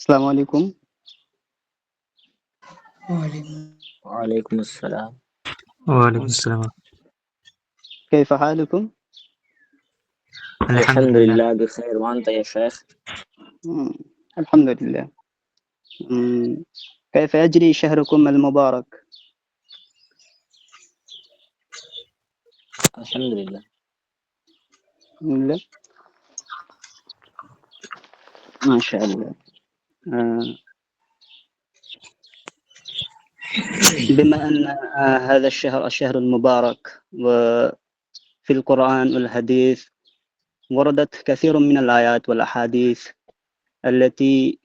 السلام عليكم. وعليكم السلام. وعليكم السلام. كيف حالكم؟ الحمد لله بخير، وأنت يا شيخ؟ الحمد لله. كيف يجري شهركم المبارك؟ الحمد لله. لا. ما شاء الله. بما أن هذا الشهر المبارك، وفي القرآن والحديث وردت كثير من الآيات والأحاديث التي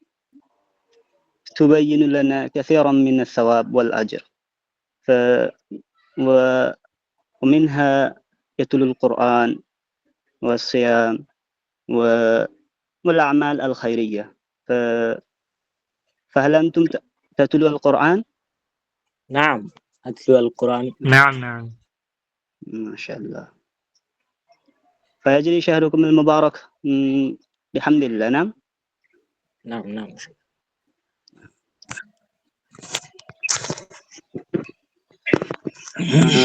تبين لنا كثيرا من الثواب والأجر، ومنها يتلو القرآن والصيام والأعمال الخيرية. فهل أنتم تتلو القرآن؟ نعم، أتلو القرآن. نعم. ما شاء الله. فيجري شهركم المبارك بحمد الله. نعم.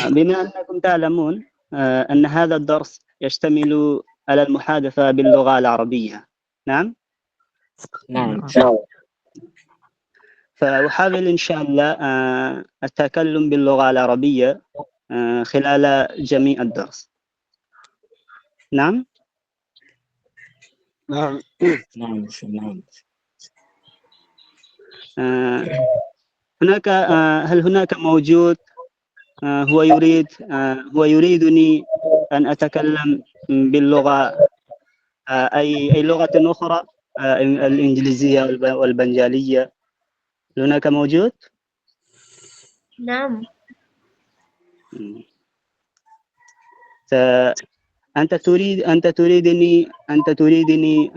بما أنكم تعلمون أن هذا الدرس يشتمل على المحادثة باللغة العربية. نعم. فأحاول إن شاء الله التكلم باللغة العربية خلال جميع الدرس. نعم. هل هناك موجود هو يريدني أن أتكلم باللغة أي لغة أخرى، الإنجليزية والبنجالية؟ هناك موجود؟ نعم. أنت تريدني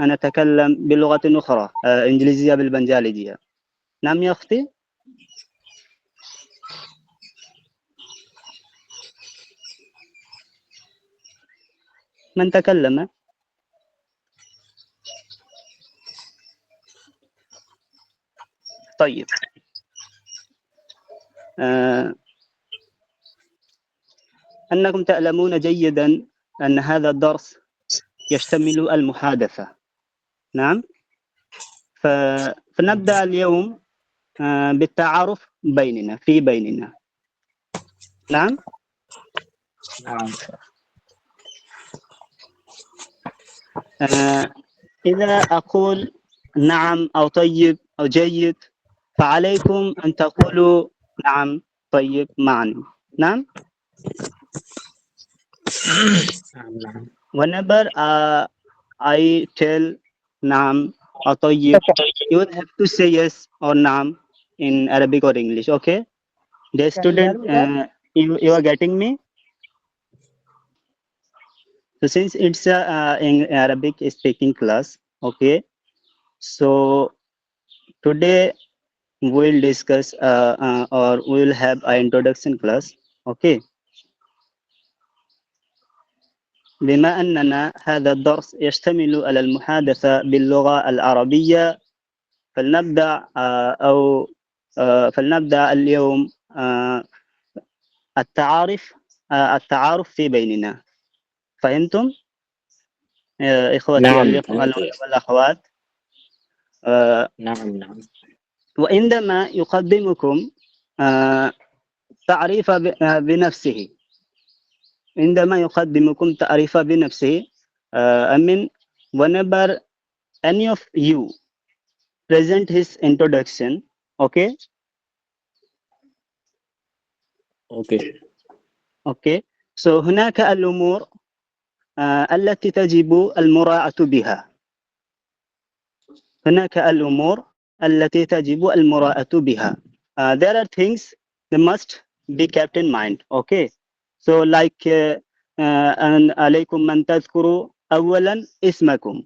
أن أتكلم بلغة أخرى، إنجليزية بالبنجالية. نعم يا أختي. من تكلم؟ طيب. أنكم تعلمون جيدا أن هذا الدرس يشتمل المحادثة. نعم. فنبدأ اليوم بالتعارف بيننا. نعم. إذا أقول نعم أو طيب أو جيد، فعليكم أن تقولوا نعم طيب معا. نعم. Whenever I tell نعم or طيب, you would have to say yes or نعم in Arabic or English. Okay? The student, you are getting me? So since it's in Arabic speaking class, okay? So today we'll discuss or we'll have an introduction class. Okay? بما أننا هذا الدرس يشتمل على المحادثة باللغة العربية، فلنبدأ اليوم التعارف في بيننا. فهمتم إخوتي والأخوات؟ نعم. وعندما يقدمكم تعريف بنفسه، I mean, whenever any of you present his introduction, okay? So هناك الأمور التي تجب المراعاة بها. There are things that must be kept in mind. Okay? So like أن عليكم أن تذكروا أولا اسمكم،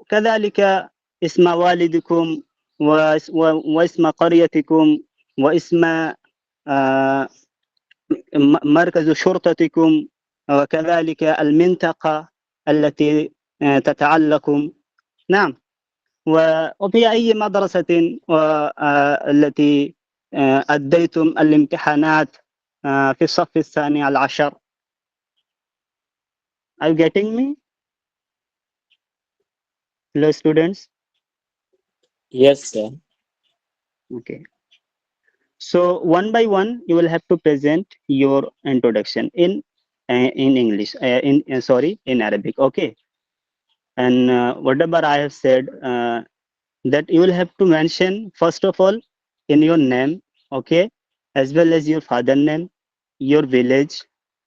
كذلك اسم والدكم واسم قريتكم واسم مركز شرطتكم، وكذلك المنطقة التي تتعلق. نعم. وفي أي مدرسة التي أديتم الامتحانات في الصف الثاني عشر. Are you getting me? Hello students. Yes, sir. Okay. So one by one, you will have to present your introduction in English, in Arabic. Okay. And whatever I have said, that you will have to mention first of all in your name, okay, as well as your father name, your village,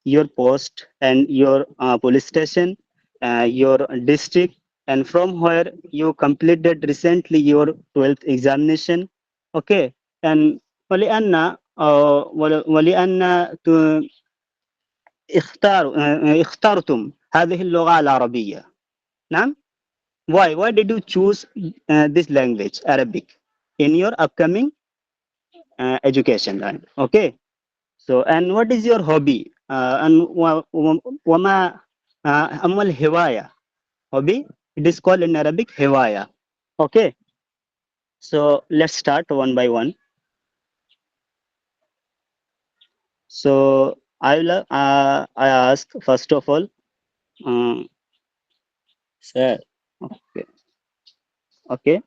your post, and your police station, your district, and from where you completed recently your 12th examination, okay. And ولأن اخترتم هذه اللغة العربية. نعم. Why did you choose this language, Arabic, in your upcoming education line? Okay. So, and what is your hobby? And wama amal hiwaya. Hobby. It is called in Arabic hiwaya. Okay. So let's start one by one. So I ask first of all. Um, Sir, okay. Okay.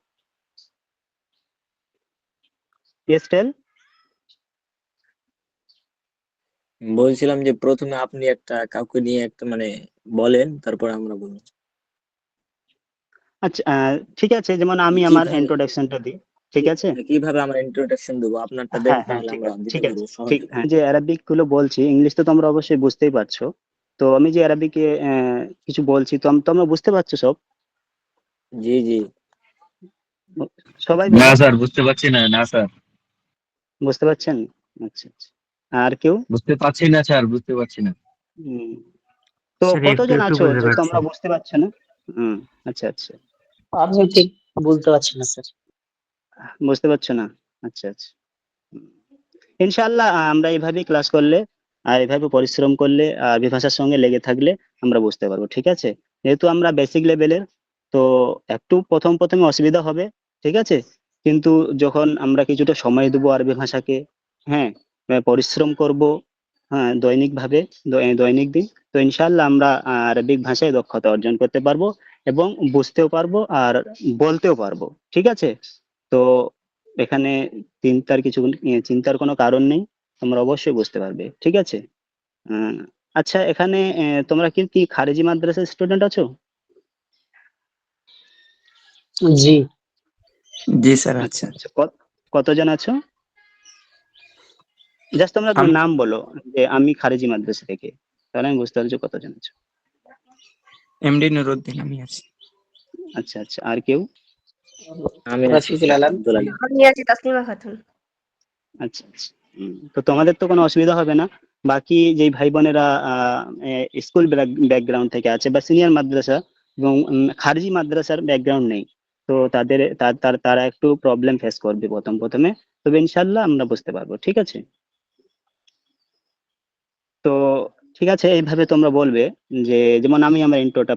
Yes, tell. বলছিলাম যে প্রথমে আপনি একটা কাউকে নিয়ে একটা মানে বলেন, তারপর আমরা বলবো। আচ্ছা, ঠিক আছে, যেমন আমি আমার কিভাবে ইন্ট্রোডাকশনটা দিই, ঠিক আছে? কিভাবে আমরা ইন্ট্রোডাকশন দেবো? আপনারটা দেন, হ্যাঁ, হ্যাঁ, তাহলে ঠিক আমরা আছে, দিতে ঠিক আছে, পারবো ঠিক, সহজে। হ্যাঁ, যে অ্যারাবিক গুলো বলছি, ইংলিশ তো তোমরা অবশ্যই বুঝতেই পারছো। তো আমি যে অ্যারাবিকে কিছু বলছি, তোমরা বুঝতে পারছো সব? জি জি। সবাই না বলো, স্যার, বুঝতে পারছি না। না স্যার, বুঝতে পারছেন? আচ্ছা, আচ্ছা। আর কেউ? বুঝতে পারছি না স্যার, বুঝতে পারছি না। হুম। তো স্যার একটু কতজন একটু আছো বুঝতে যে পারছি। তোমরা বুঝতে পারছো না? হুম। আচ্ছা, আচ্ছা, আমি ঠিক বলতে পারছি না স্যার। বুঝতে পারছো না? আচ্ছা, আচ্ছা। হুম। ইনশাআল্লাহ আমরা এইভাবেই ক্লাস করলে আর এইভাবে পরিশ্রম করলে আরবি ভাষার সঙ্গে লেগে থাকলে আমরা বুঝতে পারবো, ঠিক আছে? যেহেতু আমরা বেসিক লেভেলের, তো একটু প্রথমে অসুবিধা হবে, ঠিক আছে? কিন্তু যখন আমরা কিছুটা সময় দেবো আরবি ভাষাকে, হ্যাঁ, পরিশ্রম করব, হ্যাঁ, দৈনিক দিন, তো ইনশাআল্লাহ আমরা আরবিক ভাষায় দক্ষতা অর্জন করতে পারবো এবং বুঝতেও পারবো আর বলতেও পারবো, ঠিক আছে? তো এখানে চিন্তার কোনো কারণ নেই, তোমরা অবশ্যই বুঝতে পারবে, ঠিক আছে? আহ, আচ্ছা, এখানে তোমরা কি কি খারেজি মাদ্রাসার স্টুডেন্ট আছো? জি, জি স্যার আচ্ছা, আছে। আচ্ছা, কতজন আছো? জাস্ট তোমরা আম- নাম বলো যে আমি খারেজি মাদ্রাসা থেকে, তাহলে আমি বুঝতে পারছি কতজন আছো। এমডি নুরুদ্দিন আমি আছি। আচ্ছা, আচ্ছা, আর কেউ? আমি আছি রাফিকুল আলম। আব্দুল আলী। আমি আছি তাসলিমা খাতুন। আচ্ছা, আচ্ছা। তো তোমাদের তো কোনো অসুবিধা হবে না। বাকি যেই ভাই বোনেরা স্কুল ব্যাকগ্রাউন্ড থেকে আছে বা সিনিয়র মাদ্রাসা এবং খারজি মাদ্রাসার ব্যাকগ্রাউন্ড নেই, তো তারা একটু প্রবলেম ফেস করবে প্রথমে, তবে ইনশাল্লাহ আমরা বুঝতে পারবো, ঠিক আছে? তো ঠিক আছে, এইভাবে তোমরা বলবে যে, যেমন আমি আমার ইন্ট্রোটা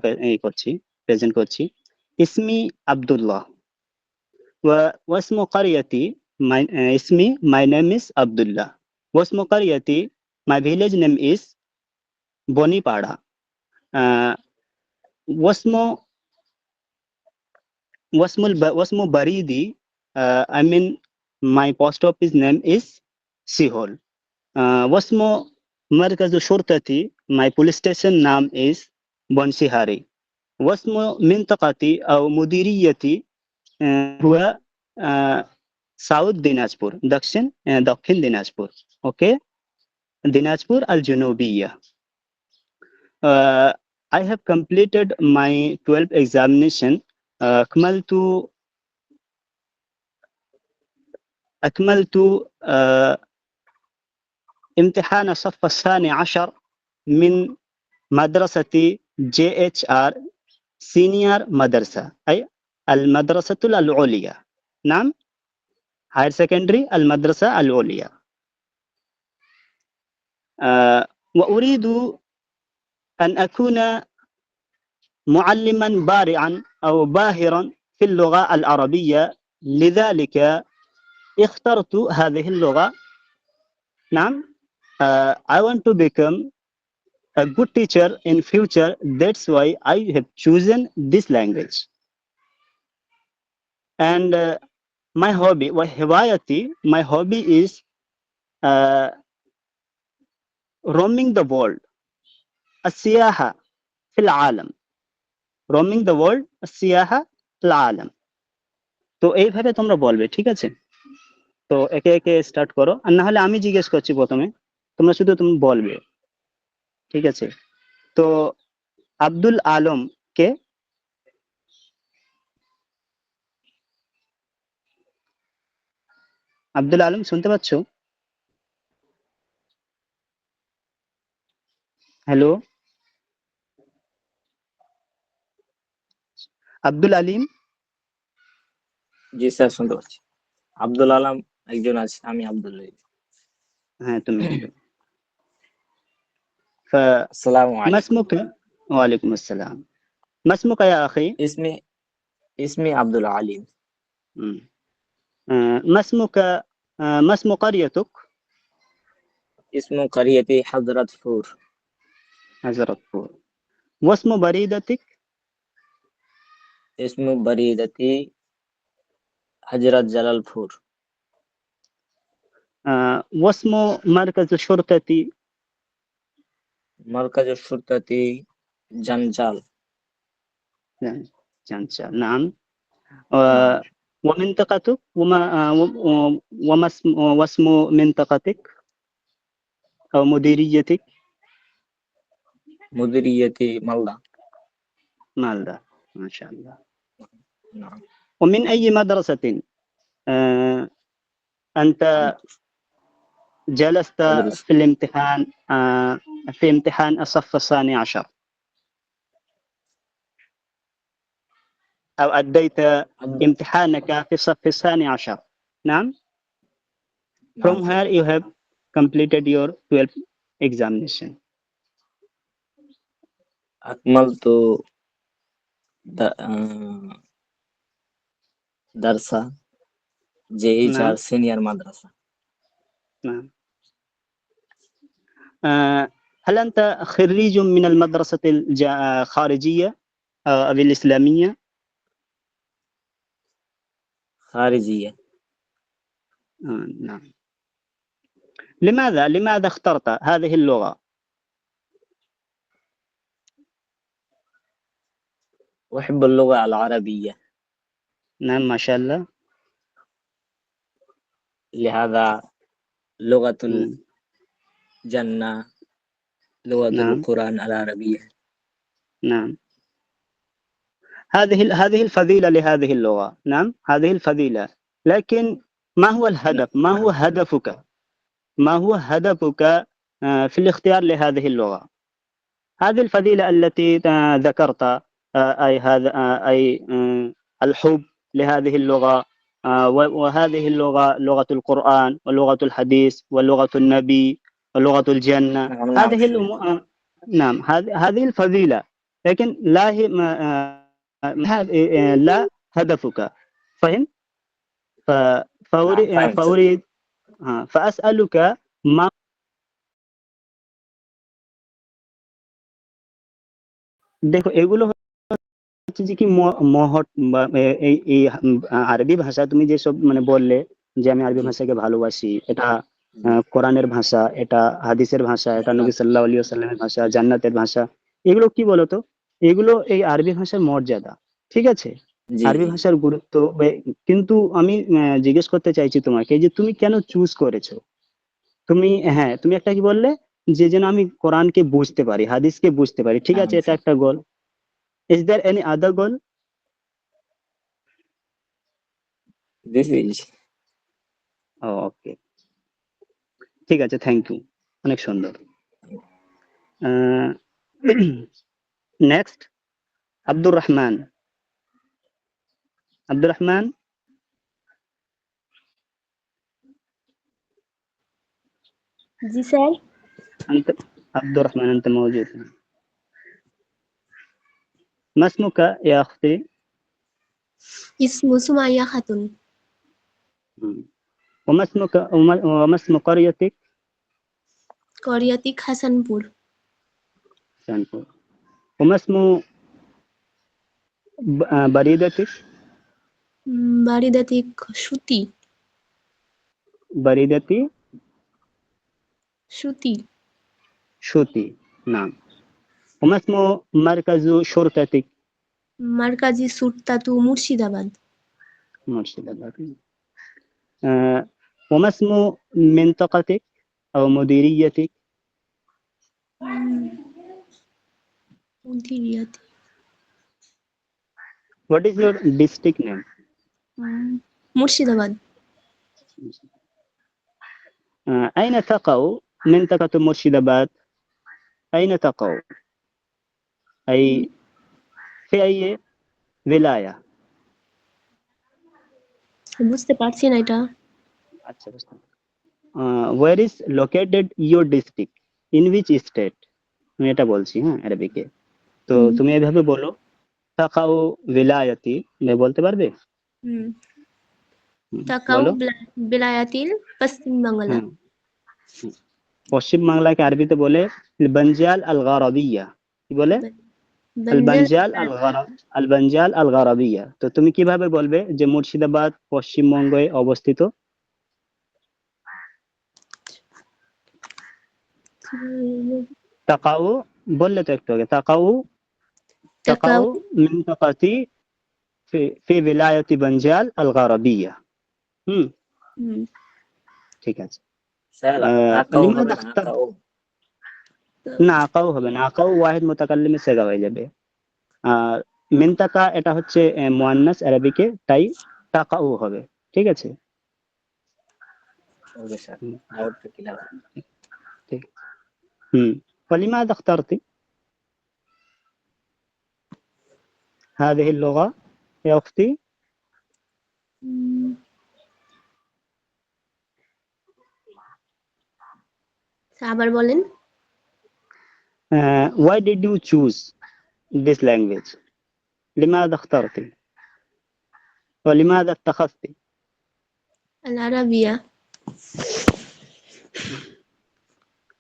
প্রেজেন্ট করছি। ইসমি Abdullah واسم قريتي my name is Abdullah. واسم قريتي, my village name is Bonipada. uh, واسم واسم بريدي, I mean my post office name is Sihol. واسم مركز شرطتي, my police station name is Bonshihari. واسم منطقتي أو مديريتي هو south Dinajpur, দক্ষিণ দিনাজপুর, ওকে, দিনাজপুর আল জুনুবিয়া। I have completed my 12th examination. أكملت أكملت امتحان الصف الثاني عشر من مدرسة JHR سينيور مدرسة، أي المدرسة العليا. نعم، هاير سكندري المدرسة العليا. وأريد أن أكون معلما بارعا أو باهرا في اللغة العربية، لذلك اخترت هذه اللغة. نعم. I want to become a good teacher in future. That's why I have chosen this language. And my hobby, my hobby is uh, roaming the world. السياحة في العالم. roaming the world, السياحة في العالم. তো এইভাবে তোমরা বলবে, ঠিক আছে? তো একে একে start করো, আর না হলে আমি জিজ্ঞেস করছি প্রথমে, তোমরা শুধু তুমি বলবে, ঠিক আছে? তো আব্দুল আলম কে? আব্দুল আলম শুনতে পাচ্ছ? হ্যালো, আব্দুল আলিম? জি স্যার, শুনতে পাচ্ছি। আব্দুল আলাম একজন আছে, আমি আব্দুল। হ্যাঁ, তুমি আসসালামু ما আলাইকুম। اسمك؟ وعليكم السلام. ما اسمك يا أخي؟ ইসমি ইসমি আব্দুল আলিম। مم. ما اسمك؟ ما اسم قريتك؟ ইসমু কারিয়াতি হাজরাতপুর। حضرتپور. واسم بريدتك؟ ইসমু বারিদাতি হাজরাত জালালপুর। واسم مركز الشرطة؟ মারকাজ সুরতাতি জানজাল। جانشال. نعم. নাম ومنطقتك واسم منطقتك أو مديريتك؟ মুদিরিয়াতি মালদা। مالدا. ما شاء الله. নাম ومن أي مدرسة أنت جلست أدرس في الامتحان، في امتحان الصف الثاني عشر، أو أديت امتحانك في الصف الثاني عشر؟ نعم. From where you have completed your 12th examination? আকমালতু দারসা JH نعم. সিনিয়র মাদ্রাসা। نعم. هل أنت خريج من المدرسة الخارجية أو الإسلامية؟ খারিজিয়া। نعم. لماذا اخترت هذه اللغة؟ أحب اللغة العربية، نعم، ما شاء الله. لهذا لغة مم. الجنة، لغة نعم. القرآن العربية. نعم. هذه الفضيلة لهذه اللغة. نعم، هذه الفضيلة. لكن ما هو الهدف؟ ما هو هدفك؟ ما هو هدفك في الاختيار لهذه اللغة؟ هذه الفضيلة التي ذكرت، أي هذا أي الحب لهذه اللغة، وهذه اللغة لغة القرآن ولغة الحديث ولغة النبي ولغة الجنة. نعم هذه شيخ. نعم، هذه الفضيلة، لكن لا هي لا هدفك. فهم؟ نعم فهمت. فأريد فأسألك ما দেখো, এগুলো হচ্ছে যে কি মহৎ বা এই আরবি ভাষা তুমি যেসব মানে বললে যে আমি আরবি জি। ভাষাকে ভালোবাসি, এটা কোরআনের ভাষা, এটা হাদিসের ভাষা, এটা নবী সাল্লাল্লাহু আলাইহি ওয়াসাল্লামের ভাষা, জান্নাতের ভাষা। এগুলো কি বলতো? এগুলো এই আরবি ভাষার মর্যাদা, ঠিক আছে? জি আরবি জি ভাষার গুরুত্ব। কিন্তু আমি জিজ্ঞেস করতে চাইছি তোমাকে যে তুমি কেন চুজ করেছো? তুমি, হ্যাঁ, তুমি একটা কি বললে যে যেন আমি কোরআনকে বুঝতে পারি, হাদিসকে বুঝতে পারি, ঠিক আছে, এটা একটা গোল। Is there any other goal? this is ওকে, ঠিক আছে, থ্যাংক ইউ, অনেক সুন্দর। নেক্সট, আব্দুর রহমান। আব্দুর রহমান, जी सर। أنت عبد الرحمن، أنت موجود؟ ما اسمك يا أختي؟ اسمه سمية خاتون. وما اسم قريتك؟ قريتك حسنبور. سانبور. وما اسم بريدتك؟ বারিদাতিক সুতি। بريدتي সুতি। شوتي. نعم. وما اسم مركز شرطتك؟ Markazi সুরতাতু Murshidabad. مرشداباد. وما اسم منطقتك أو مديريتك؟ মুদিরিয়াতি। What is your district name? Murshidabad. أين تقع منطقة مرشداباد؟ أين تقع؟ أي في أي ولاية؟ বুঝতে পারছি না এটা। আচ্ছা বুঝলাম। Where is located your district? In which state? আমি এটা বলছি হ্যাঁ আরবিকে। তো তুমি এভাবে বলো তাকাউ বিলায়াতি, বলতে পারবে? তাকাউ বলো। বিলায়াতিল পশ্চিম বাংলা। পশ্চিম বাংলাকে আরবিতে বলে বানজাল আল গারাবিয়া। কি বলে? আল বানজাল আল গারাবিয়া। তো তুমি কিভাবে বলবে যে মুর্শিদাবাদ পশ্চিমবঙ্গে অবস্থিত? তাকাউ বললে তো একটু আগে, তাকাউ মিনতাকাতি ফি বিলায়াতি বানজাল আল গারাবিয়া। ঠিক আছে। স্যার আকাও হবে লিমাদা না, اخترت আকাও। না আকাউ হবে না, আকাউ ওয়াহিদ মুতাকাল্লিমের সেগা হয়ে যাবে। আর মিনতাকা এটা হচ্ছে মুয়ান্নাস আরবিকে, তাই তাকাউ হবে। ঠিক আছে। ওকে স্যার, ডাউটটা ক্লিয়ার। ঠিক। ولماذا اخترت هذه اللغة يا أختي؟ আবার বলেন। Why did you choose this language? لماذا اخترت ولماذا اتخذت؟ العربية.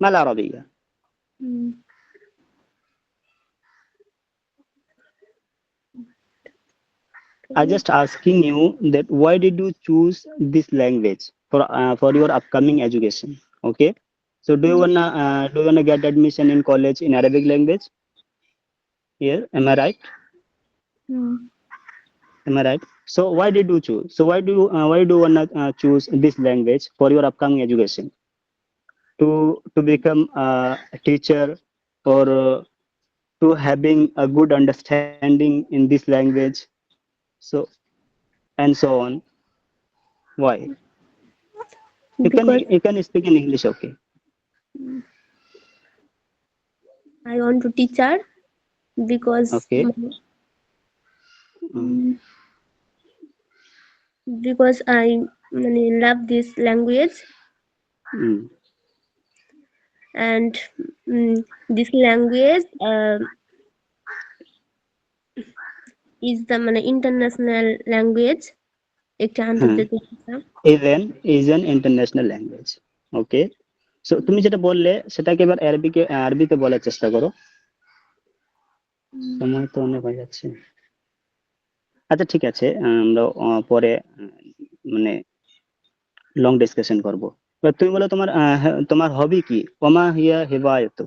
ما العربية؟ I just asking you that why did you choose this language for your upcoming education? Okay. So do you wanna get admission in college in Arabic language? Yeah, am I right? Am I right? So why did you choose? So why do you wanna choose this language for your upcoming education? To become a teacher or to having a good understanding in this language, so and so on. Why? You can speak in English, okay? I want to teacher because Okay. because I love this language and this language is the international language. একটা আন্তর্জাতিক ভাষা। is an international language. Okay. So তুমি যেটা বললে সেটাকে এবার আরবিতে বলার চেষ্টা করো। সময় তো অনেক হয়ে যাচ্ছে। আচ্ছা ঠিক আছে, আমরা পরে লং ডিসকাশন করব। তুমি বলো তোমার হবি কি? ওমা হিয়া হিবায়াতু।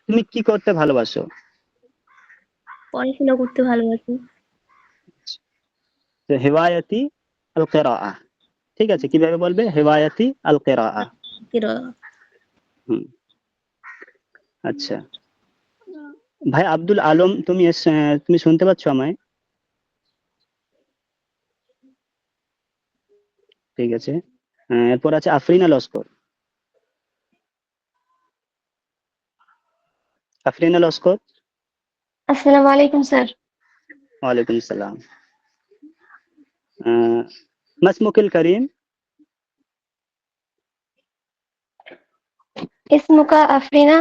তুমি কি করতে ভালোবাসো? পড়াশোনা করতে ভালোবাসি। হিবায়াতি আল কিরাআহ। ঠিক আছে, কিভাবে বলবে? হিবায়াতি আল কিরাআহ। আচ্ছা ভাই আব্দুল আলম, তুমি শুনতে পাচ্ছ আমায়? ঠিক আছে। এরপর আছে আফরিনা লস্কর। আফরিনা লস্কর। আসসালামু আলাইকুম স্যার। ওয়ালাইকুম আসসালাম। ما اسمك الكريم؟ اسمك أفرينا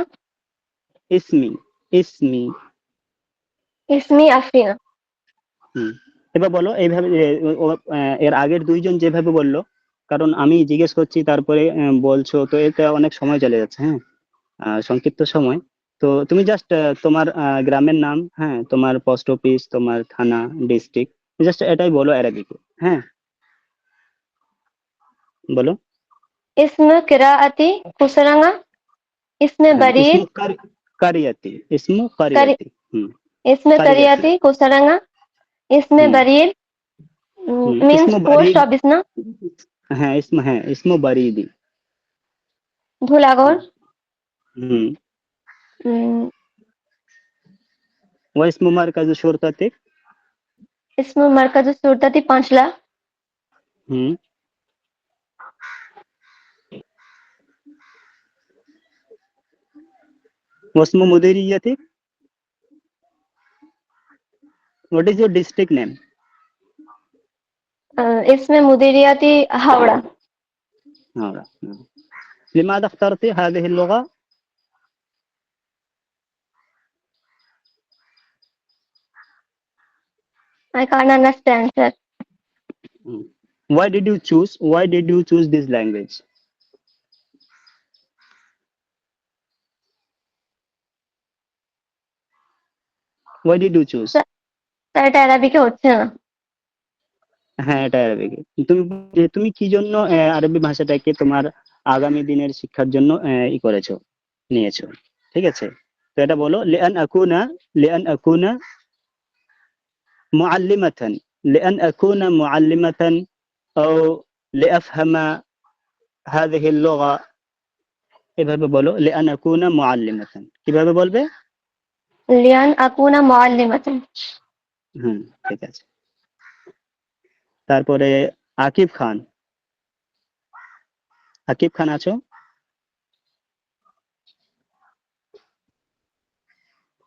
ইসমি ইসমি اسمي أفرينا হুম এবার বলো এইভাবে এর আগের দুইজন যেভাবে বললো, কারণ আমি জিজ্ঞেস করছি তারপরে বলছো, তো এতে অনেক সময় চলে যাচ্ছে। হ্যাঁ, সংক্ষিপ্ত সময়। তো তুমি জাস্ট তোমার গ্রামের নাম, হ্যাঁ, তোমার পোস্ট অফিস, তোমার থানা, ডিস্ট্রিক্ট, জাস্ট এটাই বলো অ্যারাবিকে। হ্যাঁ, বলো। اسم قراءتي كسرنا اسم হ্যাঁ, بريد কারিয়াতি, ইসমু كري কারিয়াতি। হুম, اسم কারিয়াতি। قريتي كسرنا اسم হুম بريد হুম means ইসমু post বারিদ। office না হ্যাঁ ইসমু বারিদি। ধুলাগড় হুম উম, ওয়া ইসমু মারকাজু শর্তাতিক। اسم مركز الشرطة পাঁচলা হুম ওয়া ইসমু মুদিরিয়াতিক। What is your district name? اسم مديرية Howrah هذا. لماذا اخترت هذه اللغة؟ I can't understand sir Why did you choose this language? Why did you choose? Sir, এটা অ্যারাবিকে হচ্ছে না হ্যাঁ, এটা আরবিক। তুমি কি জন্য আরবি ভাষাটাকে তোমার আগামী দিনের শিক্ষার জন্য করেছো, নিয়েছো? ঠিক আছে, তো এটা বলো। লিআন আকুনা মুআল্লিমাতান, লিআন আকুনা মুআল্লিমাতান আও লিআফহামা হাযিহি আল-লুগা। এভাবে বলো, লিআন আকুনা মুআল্লিমাতান। কিভাবে বলবে? লিয়ান আকুনা মুআল্লিমাতান হুম, ঠিক আছে। তারপরে আকিব খান। আকিব খান আছো?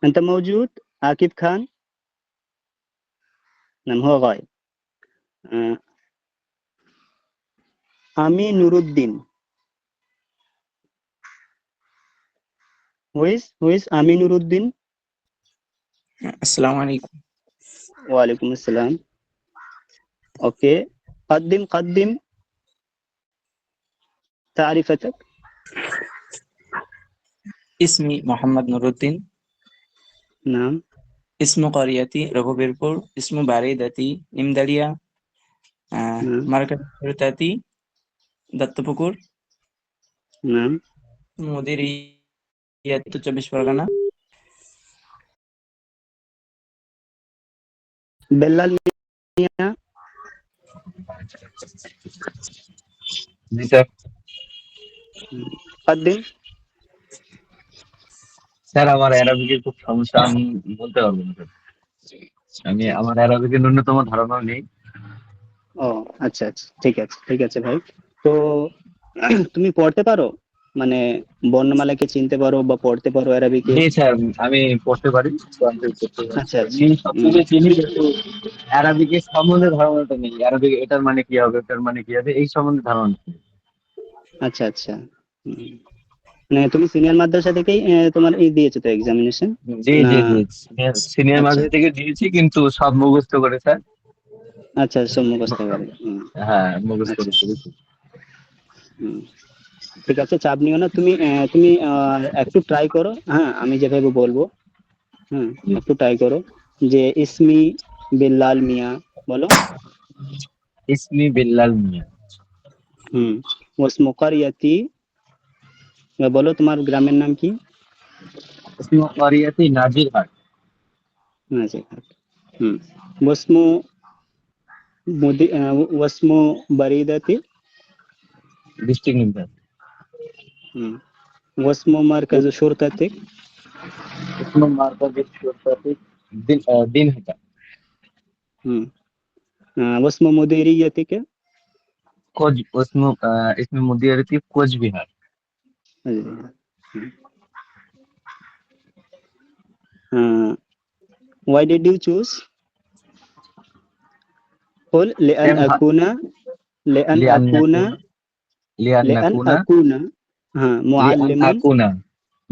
أنت موجود عاكف خان؟ نعم هو غايب. আমি নুরুদ্দিন। Who is আমি নুরুদ্দিন? আসসালামু আলাইকুম। ওয়ালাইকুম আসসালাম। ওকে, قدم تعريفتك. ইসমি মোহাম্মদ নুরুদ্দিন। নাম। ইসমু করিয়াতি রঘুবীরপুর। ইসমু বারিদাতি নিমদারিয়া। নাম। মার্কাজ শরতাতি দত্তপুকুর। নাম। মুদিরিয়াত 24 পরগনা। বেল্লাল মিয়া। জি স্যার। قدم। স্যার আমার অ্যারাবিকের খুব সমস্যা, আমি বলতে পারবো না স্যার। আমার অ্যারাবিকের ন্যূনতম ধারণা নেই। ও আচ্ছা আচ্ছা, ঠিক আছে ভাই। তো তুমি পড়তে পারো, মানে বর্ণমালাকে চিনতে পারো বা পড়তে পারো অ্যারাবিকে? জি স্যার, আমি পড়তে পারি, ট্রান্সলেট করতে পারি। আচ্ছা আচ্ছা। আমি সবকিছু চিনি, কিন্তু অ্যারাবিকের সম্বন্ধে ধারণাটা নেই। অ্যারাবিক এটার মানে কি হবে, এটার মানে কি হবে, এই সম্বন্ধে ধারণা নেই। আচ্ছা আচ্ছা। মানে তুমি সিনিয়র মাদ্রাসা থেকেই তোমার দিয়েছো তো এক্সামিনেশন? জি না। জি জি, সিনিয়র আচ্ছা মাদ্রাসা থেকে দিয়েছি, কিন্তু সব মুখস্থ করে স্যার। আচ্ছা, সব মুখস্থ করে। হ্যাঁ, মুখস্থ আচ্ছা। করে দিয়েছি। হুম, ঠিক আছে, চাপ নিও না। তুমি একটু ট্রাই করো। হ্যাঁ, আমি যেভাবে বলবো, হ্যাঁ, একটু ট্রাই করো। যে ইসমি বিল্লাল মিয়া বলো। ইসমি বিল্লাল মিয়া। ওয়াসমু কারিয়াতি। বলো তোমার গ্রামের নাম কি? ইসমি কারিয়াতি নাজিরহাট। আচ্ছা। ওয়াসমু ওয়াসমু বারিদাতি। ডিস্ট্রিক্ট নিমতার। ওয়াসমু মারকাজু শর্তাতি। ইসমি মার্কাজি শরতাতি দিনহাটা। ওয়াসমু মুদিরিয়াতিকে। इसमें मुदियरती Cooch Behar. Why did you choose? قل لأن أكون लियान नकूना معلما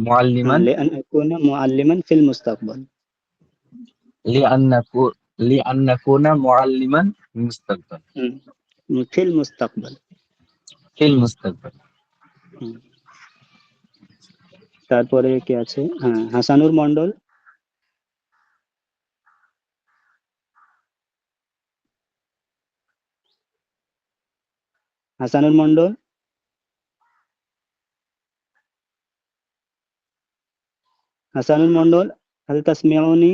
মুআল্লিমান لأن أكون معلما في المستقبل. লিআন নাকুনা মুআল্লিমান মুস্তাকবাল في المستقبل. ফিল মুস্তাকবাল। হুম। তারপরে কি আছে? হ্যাঁ, হাসানুর মন্ডল। হাসানুর মন্ডল। হাসানুর মন্ডল, هل تسمعني؟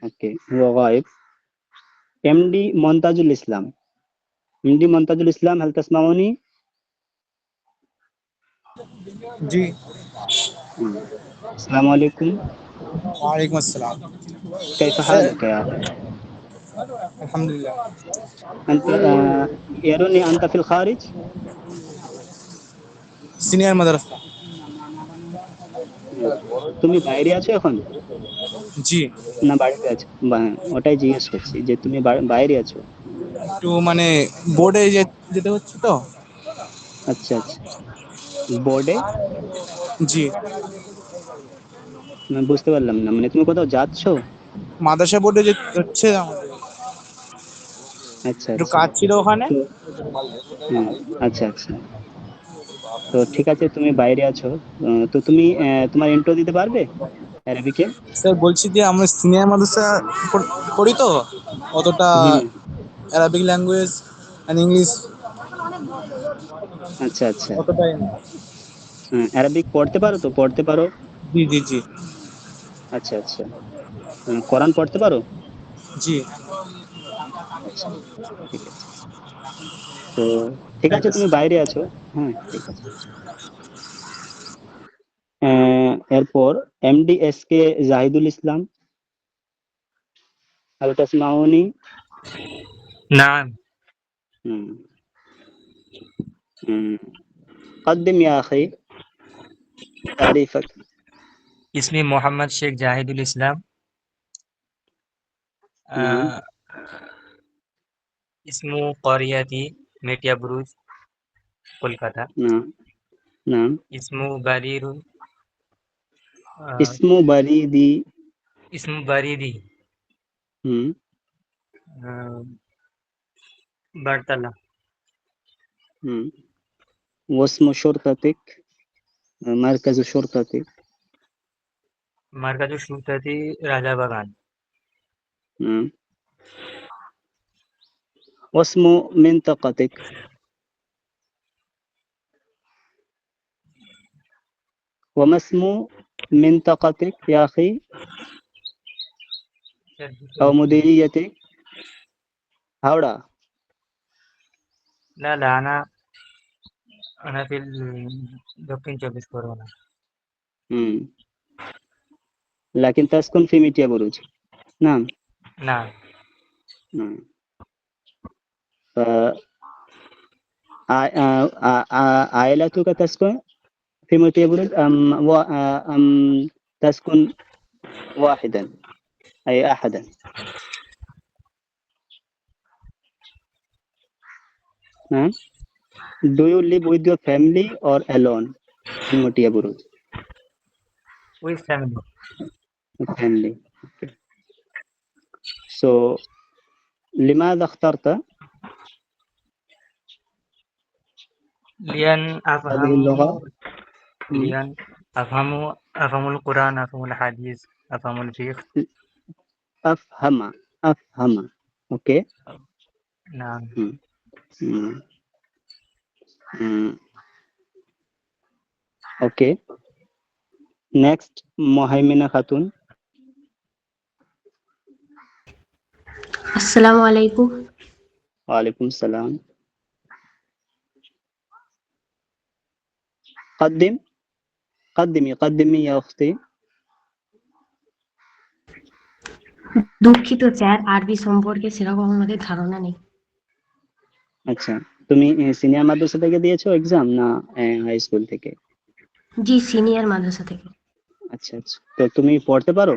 اوكي، هو غائب. এমডি মন্তাজুল ইসলাম। এমডি মন্তাজুল ইসলাম، هل تسمعني؟ जी السلام عليكم. वालेकुम अस्सलाम كيف सर حالك يا أخي؟ अल्हम्दुलिल्लाह أنت يروني أنت في الخارج؟ সিনিয়র মাদ্রাসা হুম। তুমি বাইরে আছো এখন জি না বাড়িতে আছো? ওটাই জিজ্ঞেস করছি যে তুমি বাইরে আছো। একটু মানে বোর্ডে যেতে হচ্ছে তো আচ্ছা আচ্ছা, বোর্ডে? জি আমি বুঝতে পারলাম না, মানে তুমি কোথাও যাচ্ছ? মাদ্রাসা বোর্ডে যেতে হচ্ছে আমাদের আচ্ছা একটু আচ্ছা। কাজ ছিল ওখানে তো হুম, আচ্ছা আচ্ছা, তো ঠিক আছে, তুমি বাইরে আছো। তো তুমি তোমার ইন্ট্রো দিতে পারবে অ্যারাবিকে? স্যার বলছি যে আমরা সিনিয়র মাদ্রাসা পড়ি তো অতটা হুম। অ্যারাবিক ল্যাঙ্গুয়েজ এন্ড ইংলিশ আচ্ছা আচ্ছা। অতটাই না অ্যারাবিক পড়তে পারো তো? পড়তে পারো? জি জি জি আচ্ছা আচ্ছা। কোরআন পড়তে পারো? জি আচ্ছা, ঠিক আছে। তো ঠিক থ্যাংক আছে, ইউ তুমি বাইরে আছো। হ্যাঁ, ঠিক আছে। এরপর এমডি এস কে জাহিদুল ইসলাম। هل تسمعني؟ نعم. হুম, হুম। قدم يا أخي تعريفك. اسمي محمد शेख जाहिदुल इस्लाम. نعم اسم قريتي मेटिया बुरुज कोलकाता. نعم نعم. اسم برير اسم بريدي. اسم بريدي হুম, बरतला. হুম। واسم شرطتك، مركز شرطتك. मरकज शुरतती राजा बागान. হুম। واسم منطقتك. وما اسم منطقتك يا أخي أو مديريتك؟ হাওড়া। لا لا أنا في دكتين 24 परगना. হুম। لكن تسكن في ميتيا بروج. نعم. نعم. نعم. عائلتك تسكن في ميتيا بروج أم تسكن واحدا أي أحدا؟ نعم. Do you live with your family or alone in Motia Buruj? with family. With family. Okay. So لماذا اخترت لأن هذه اللغة؟ أفهم القرآن، أفهم الحديث، أفهم الفقه. أفهم. Okay. نعم. Okay. Next, Mohaimina Khatun. আসসালামু আলাইকুম। وعليكم السلام. قدمي يا أختي. দুঃখিত স্যার, আরবি সম্পর্কে সেরকম আমাদের ধারণা নেই। আচ্ছা, তুমি সিনিয়র মাদ্রাসা থেকে দিয়েছো এক্সাম না হাই স্কুল থেকে? জি, সিনিয়র মাদ্রাসা থেকে। আচ্ছা আচ্ছা, তো তুমি পড়তে পারো?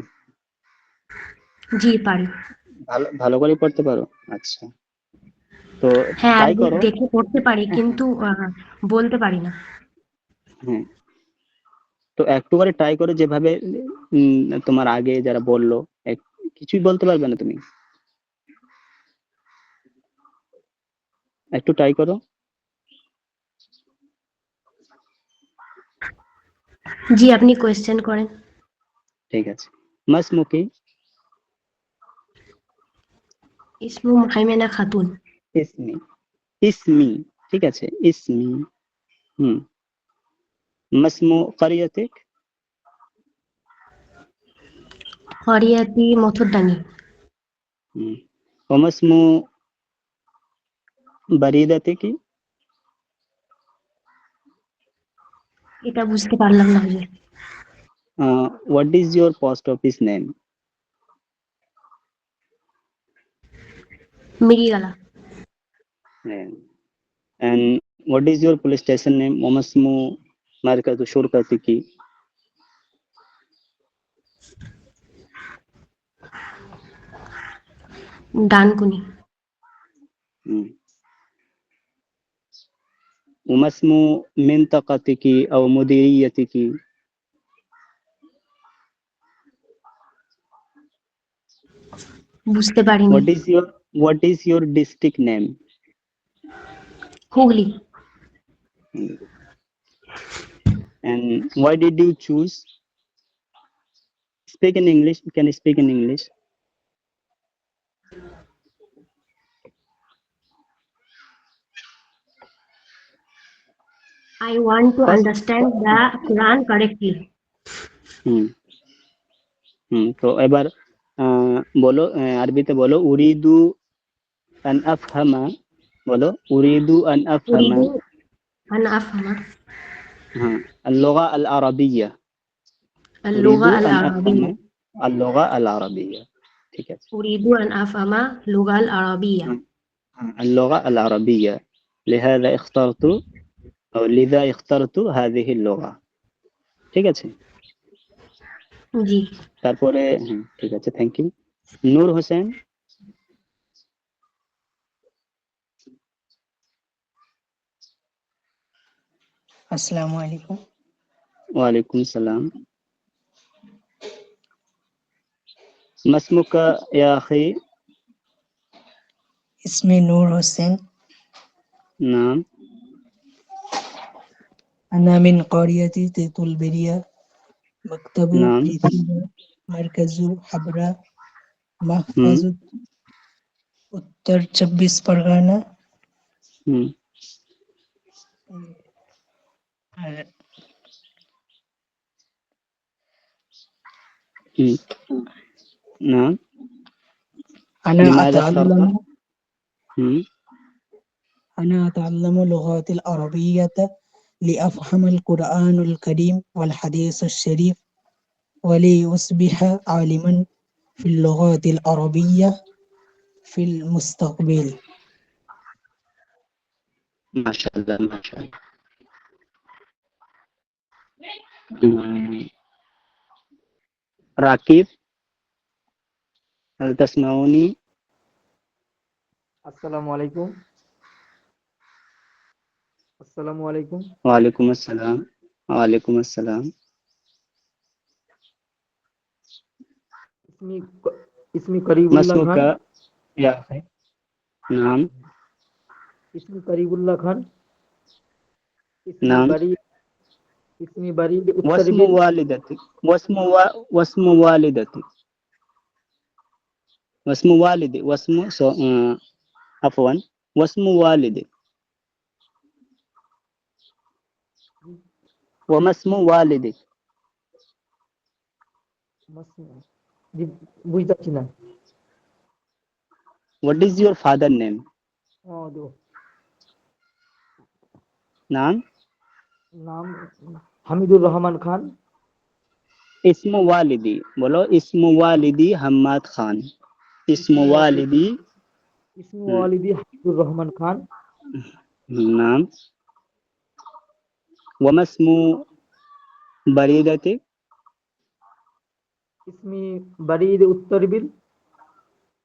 জি পারি। ভালো করে পড়তে পারো? আচ্ছা। তো হ্যাঁ ট্রাই আরবি করো। দেখে পড়তে পারি কিন্তু বলতে পারি না। হ্যাঁ, তো একটু করে ট্রাই করো, যেভাবে তোমার আগে যারা বললো, কিছুই বলতে পারবে না তুমি, একটু ট্রাই করো। জি আপনি কোয়েশ্চেন করেন। ঠিক আছে, মাসমুকি? ইসমু মুহাইমেনা খাতুন। ইসমি, ইসমি, ঠিক আছে, ইসমি। হুম, মাসমু কারিয়াতিক? করিয়াতি মথুরদানি। হুম, ওমাসমু বারিদাতিকি? এটা বুঝতে পারলাম না হুজুর। What is your post office name? Mirigala. And what is your police station name? ওমাসমু মারকাজু শুরকাতিকি? ডানকুনি। হুম, ওমাসমু মিনতাকাতিকি আও মুদিরিয়াতিকি? বুঝতে পারিনি। what is your district name? Hooghly. And why did you choose? Speak in English. You can speak in English. I want to First, understand the Quran correctly. হুম হুম, তো এবার বলো, আরবিতে বলো, উরিদু আন আফহামা। বলো, উরিদু আন আফহামা। أريد أن أفهم হ্যাঁ, اللغة العربية। اللغة উরিদু আন আফহামা العربية. اللغة العربية। ঠিক আছে। أريد أن أفهم اللغة العربية. اللغة العربية، لهذا اخترت أو لذا اخترت هذه اللغة। ঠিক আছে। জি। তারপরে ঠিক আছে, থ্যাংক ইউ। নূর হোসেন? अस्सलामु अलैकुम। ওয়ালাইকুম সালাম। মাসমুকা ইয়া আখি? इसमें नूर हुसैन। नाम? أنا من قرية تيتولبرية، مكتب नाम? إثيوبيا، مركز حبرا، हम्म محفظ उत्तर 24 परगना। हम्म हम्म, नाम? أنا لماذا اخترت؟ أنا أتعلم اللغات العربية لأفهم القرآن الكريم والحديث الشريف ولأصبح عالما في اللغات العربية في المستقبل. ما شاء الله ما شاء الله। راكب، هل تسمعوني؟ আসসালামু আলাইকুম। আসসালামু আলাইকুম। ওয়ালাইকুম আসসালাম। ওয়ালাইকুম আসসালাম। ইসমি ইসমি করিবুল্লাহ খান। মাসমুকা ইয়া আখি? नाम? ইসমি করিবুল্লাহ খান। ইসমি नाम? বারি ইসমি বারি উত্তর वस्म বিল। वालिदतिक? वस्म वालिदतिक? वस्म वालिदी, वस्म अफवन, वस्म वालिदी, वमस्म वालिदिक? জি, বুঝতে পারছি না। What is your father name? नाम? নাম হামিদুর রহমান খান। इस्म वालिदी, बोलो, इस्म वालिदी हम्माद खान। इस्म वालिदी। ইসমু ওয়ালিদি হামিদুর রহমান খান। नाम? वमस्म बरीदतिक? ইসমি বারিদ উত্তর বিল।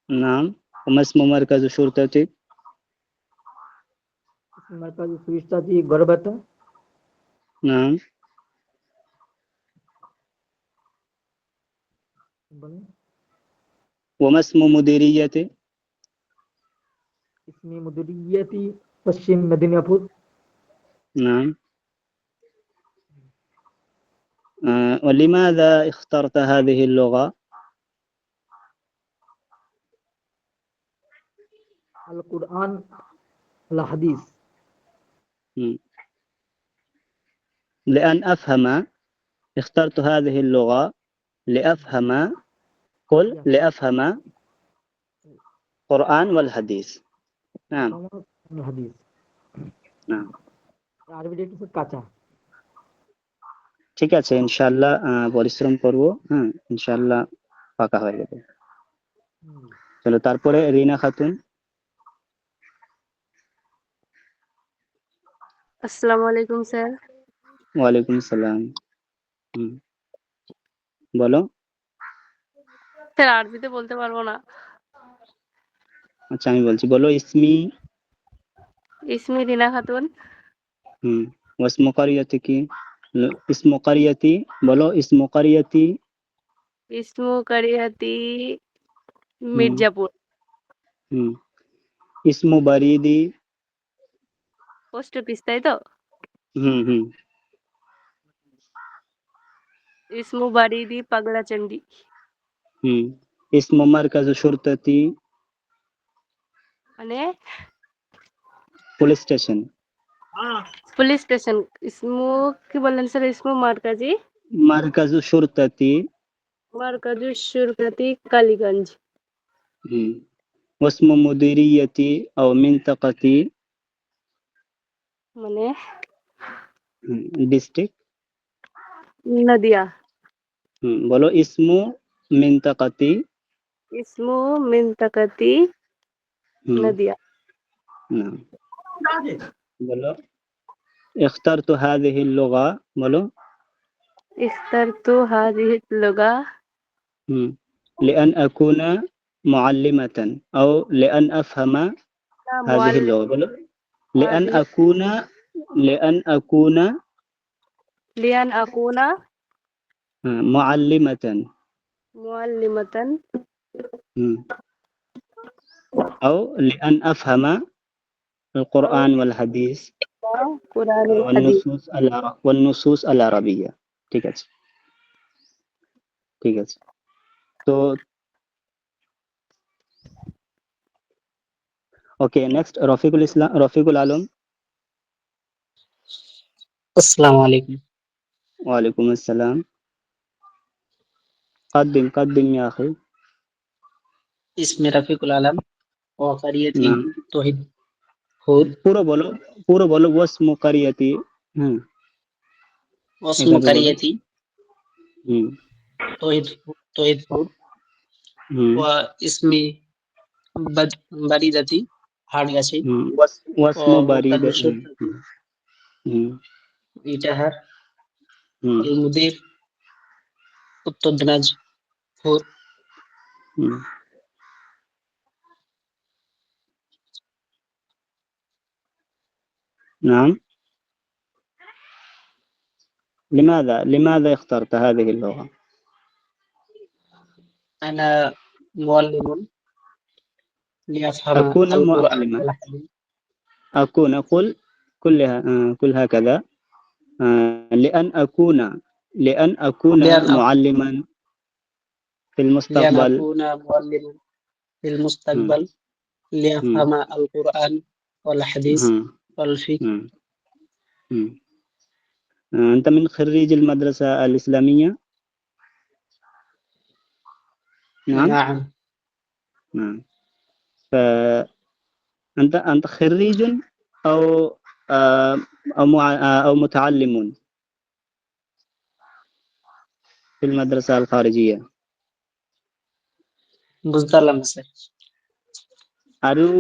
नाम? वमस्म मरकज शुरततिक? مركز سويساتي غربتا. نعم. وما اسم مديريته؟ اسمي مديرية पश्चिम मेदिनीपुर. نعم. ولماذا اخترت هذه اللغة؟ القرآن الحديث. لأن أفهم، اخترت هذه اللغة لأفهم، قل لأفهم القرآن والحديث. نعم. الحديث. نعم. আরবিটা একটু কাঁচা. ঠিক আছে, ইনশাআল্লাহ পরিশ্রম করব। হ্যাঁ, ইনশাআল্লাহ পাকা হয়ে যাবে। চলো তারপরে রিনা খাতুন। আসসালামু আলাইকুম স্যার। ওয়ালাইকুম সালাম। বলো। স্যার আরবিতে বলতে পারবো না। আচ্ছা আমি বলছি, বলো ইসমি। ইসমি রিনা খাতুন। ওয়াসমু কারিয়াতি কি? ইসমু কারিয়াতি, বলো ইসমু কারিয়াতি। ইসমু কারিয়াতি মির্জাপুর। ইসমু বারিদি। পোস্ট অফিস, তাই তো? ইসমু বারিদি পাগলাচন্ডি। ইসমু মারকাজু শুরতাতি। মানে পুলিশ স্টেশন। Police station. ইসমু কি বললেন স্যার? ইসমু মার্কাজি মারকাজু শুরতাতি। মার্কাজু শুরকাতি কালীগঞ্জ। ওয়াসমু মুদিরিয়াতি আও মিনতাকাতি। মানে ডিস্ট্রিক্ট। নদিয়া। বলো ইসমু মিনতাকাতি। ইসমু মিনতাকাতি নদিয়া। বলো اخترت هذه اللغة، বলো। اخترت هذه اللغة لأن أكون معلمة أو لأن أفهم هذه اللغة، بولو لأن أكون لأن أكون معلمة أو لأن أفهم القرآن والحديث والنصوص العربية. ঠিক আছে, ঠিক আছে। তো ওকে, নেক্সট রফিকুল আলম। আসসালামু আলাইকুম। ওয়ালাইকুম আসসালাম। قدم يا أخي। اسمي رفيق العالم وقريتي نعم। توحيد هود। পুরো বলো ওয়াসমু কারিয়াতি। واسم قريتي توحيد هود واسمي بريدتي হাড়গাছি। ওয়াসমু বারিদাতি। ইটাহার المدير উত্তর দিনাজপুর। نعم. لماذا اخترت هذه اللغة؟ أنا معلم لأفهم أكون القرآن معلما. والحديث. أكون قل هكذا. لأن أكون معلما في المستقبل. لأن أكون معلما في المستقبل لأفهم القرآن والحديث والفقه. أنت من خريج المدرسة الإسلامية؟ نعم. فأنت خريج أو متعلم في المدرسة الخارجية؟ বুঝতে পারলাম না sir. Are you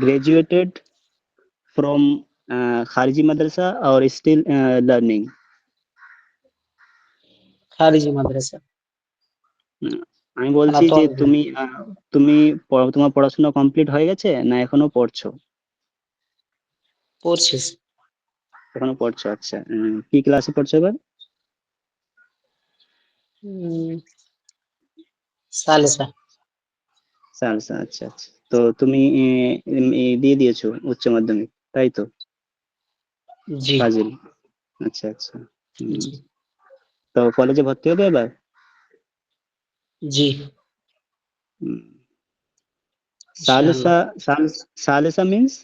graduated from Khariji Madrasa or still learning? খারিজি মাদ্রাসা। আমি বলছি যে তুমি তোমার পড়াশোনা কমপ্লিট হয়ে গেছে না এখনো পড়ছো? পড়ছি। এখনো পড়ছো? আচ্ছা, কি ক্লাসে পড়ছো এবার? সালিসা। আচ্ছা আচ্ছা। তো তুমি দিয়ে দিয়েছো উচ্চ মাধ্যমিক, তাই তো? জি ফাজিল। আচ্ছা আচ্ছা। জি তো কলেজে ভর্তি হবে এবার? জি হুম। ইনশাআল্লাহ। सालिसा मीन्स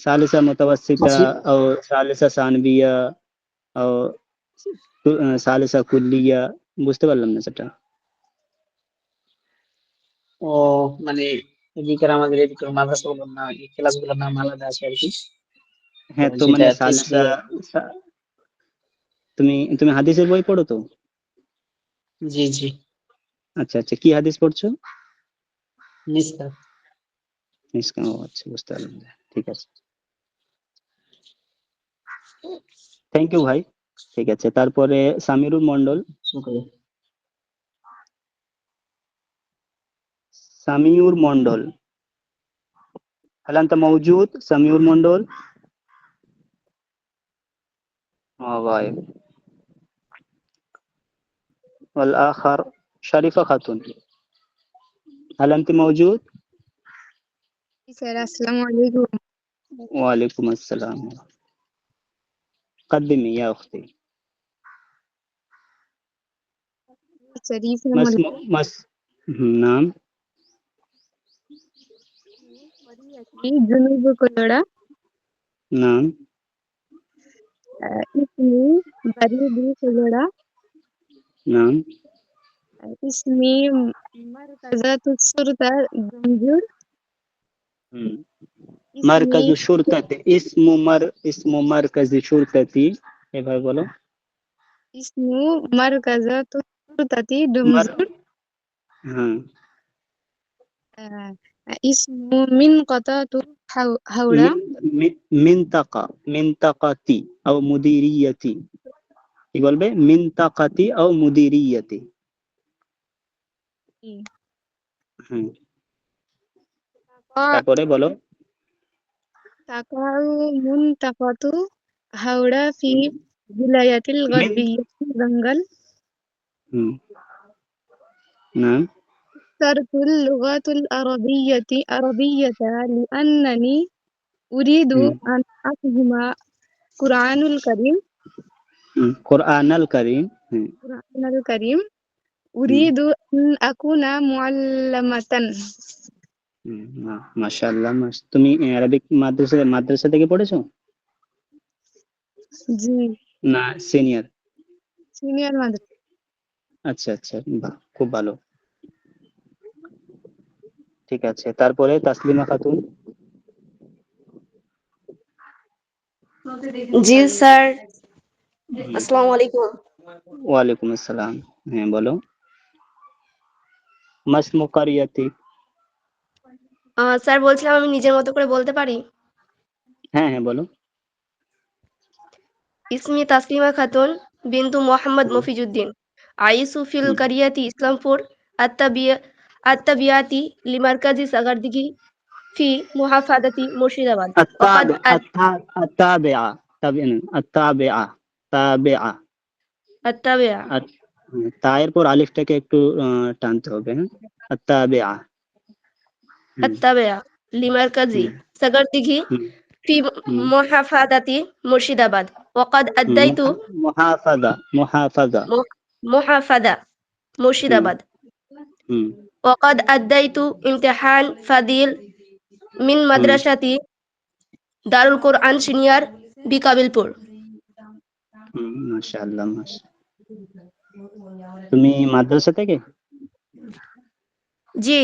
सालिसा मुतवस्सिता জি और सालिसा सानविया और सालिसा कुल्लिया, বুঝতে পারলাম না সেটা। ও মানে এদিকের আমাদের এদিকের মাদ্রাসাগুলোর নাম, এই ক্লাসগুলোর নাম আলাদা আছে আর কি। হ্যাঁ, তো যেটা মানে সালিসা, তেসবিয়া। তুমি হাদিসের বই পড়ো তো? জি জি আচ্ছা আচ্ছা, কি হাদিস পড়ছো? মিসকাত। মিসকাম, আচ্ছা, বুঝতে পারলাম। ঠিক আছে, থ্যাংক ইউ ভাই। ঠিক আছে, তারপরে সামিরুল মন্ডল। শুকরিয়া। সামিউর মন্ডল, هل أنت موجود سمير মন্ডল? غايب. والآخر شريفة خاتون، هل أنت موجود؟ স্যার আসসালামু আলাইকুম। وعليكم السلام. قدمي يا أختي. শরীফ ما اسم نعم. جنوب كولورادا. نعم. اسمي بريد كولورادا. نعم. اسمي مركزات الشرطة جنجور. مركز اسمي الشرطة اسم مركز الشرطة এভাবে বলো। اسمه مركزات الشرطة مر دمزور. হ্যাঁ। اسمه منقطة هورا. منطقتي أو مديريتي، কি বলবে? মিনতাকাতি আও মুদিরিয়াতি। হুম, তারপরে বলো। تقع منطقة هورا في ولاية الغربية بنغال. نعم. اخترت اللغة العربية لأنني أريد أن أفهم القرآن الكريم. قرآن الكريم. أريد أن أكون معلمة. মাশাআল্লাহ। তুমি আরবিক মাদ্রাসা থেকে পড়েছো জি, না সিনিয়র? সিনিয়র মাদ্রাসা। আচ্ছা আচ্ছা, বাহ, খুব ভালো। ঠিক আছে, তারপরে তাসলিমা খাতুন। জি স্যার, আসসালামু আলাইকুম। ওয়ালাইকুম আসসালাম। হ্যাঁ, বলো। মাসমু কারিয়াতি। স্যার বলছিলাম আমি নিজের মতো করে বলতে পারি? হ্যাঁ হ্যাঁ, বলো। ইসমি তাসলিমা খাতুন বিনতু মোহাম্মদ মফিজউদ্দিন, আইসু ফিল কারিয়াতি ইসলামপুর, আত্তাবিয়াতি লিমারকাজি সাগারদিঘি ফি মুহাফাদাতি মুর্শিদাবাদ। ওয়াকাদ التابعة التابعة তাবেআ। আত্তাবিয়া আর তায়ের পর আলিফটাকে একটু টানতে হবে। হ্যাঁ, التابعة। আত্তাবিয়া লিমারকাজি সাগারদিঘি ফি মুহাফাদাতি মুর্শিদাবাদ। ওয়াকাদ আদাইতু মুহাফাজা। মুহাফাদা মুর্শিদাবাদ। وقد أديت امتحان فضيل من مدرسة دار القرآن سينيور بكابلپور. মাশাআল্লাহ। তুমি মাদ্রাসা থেকে? জি,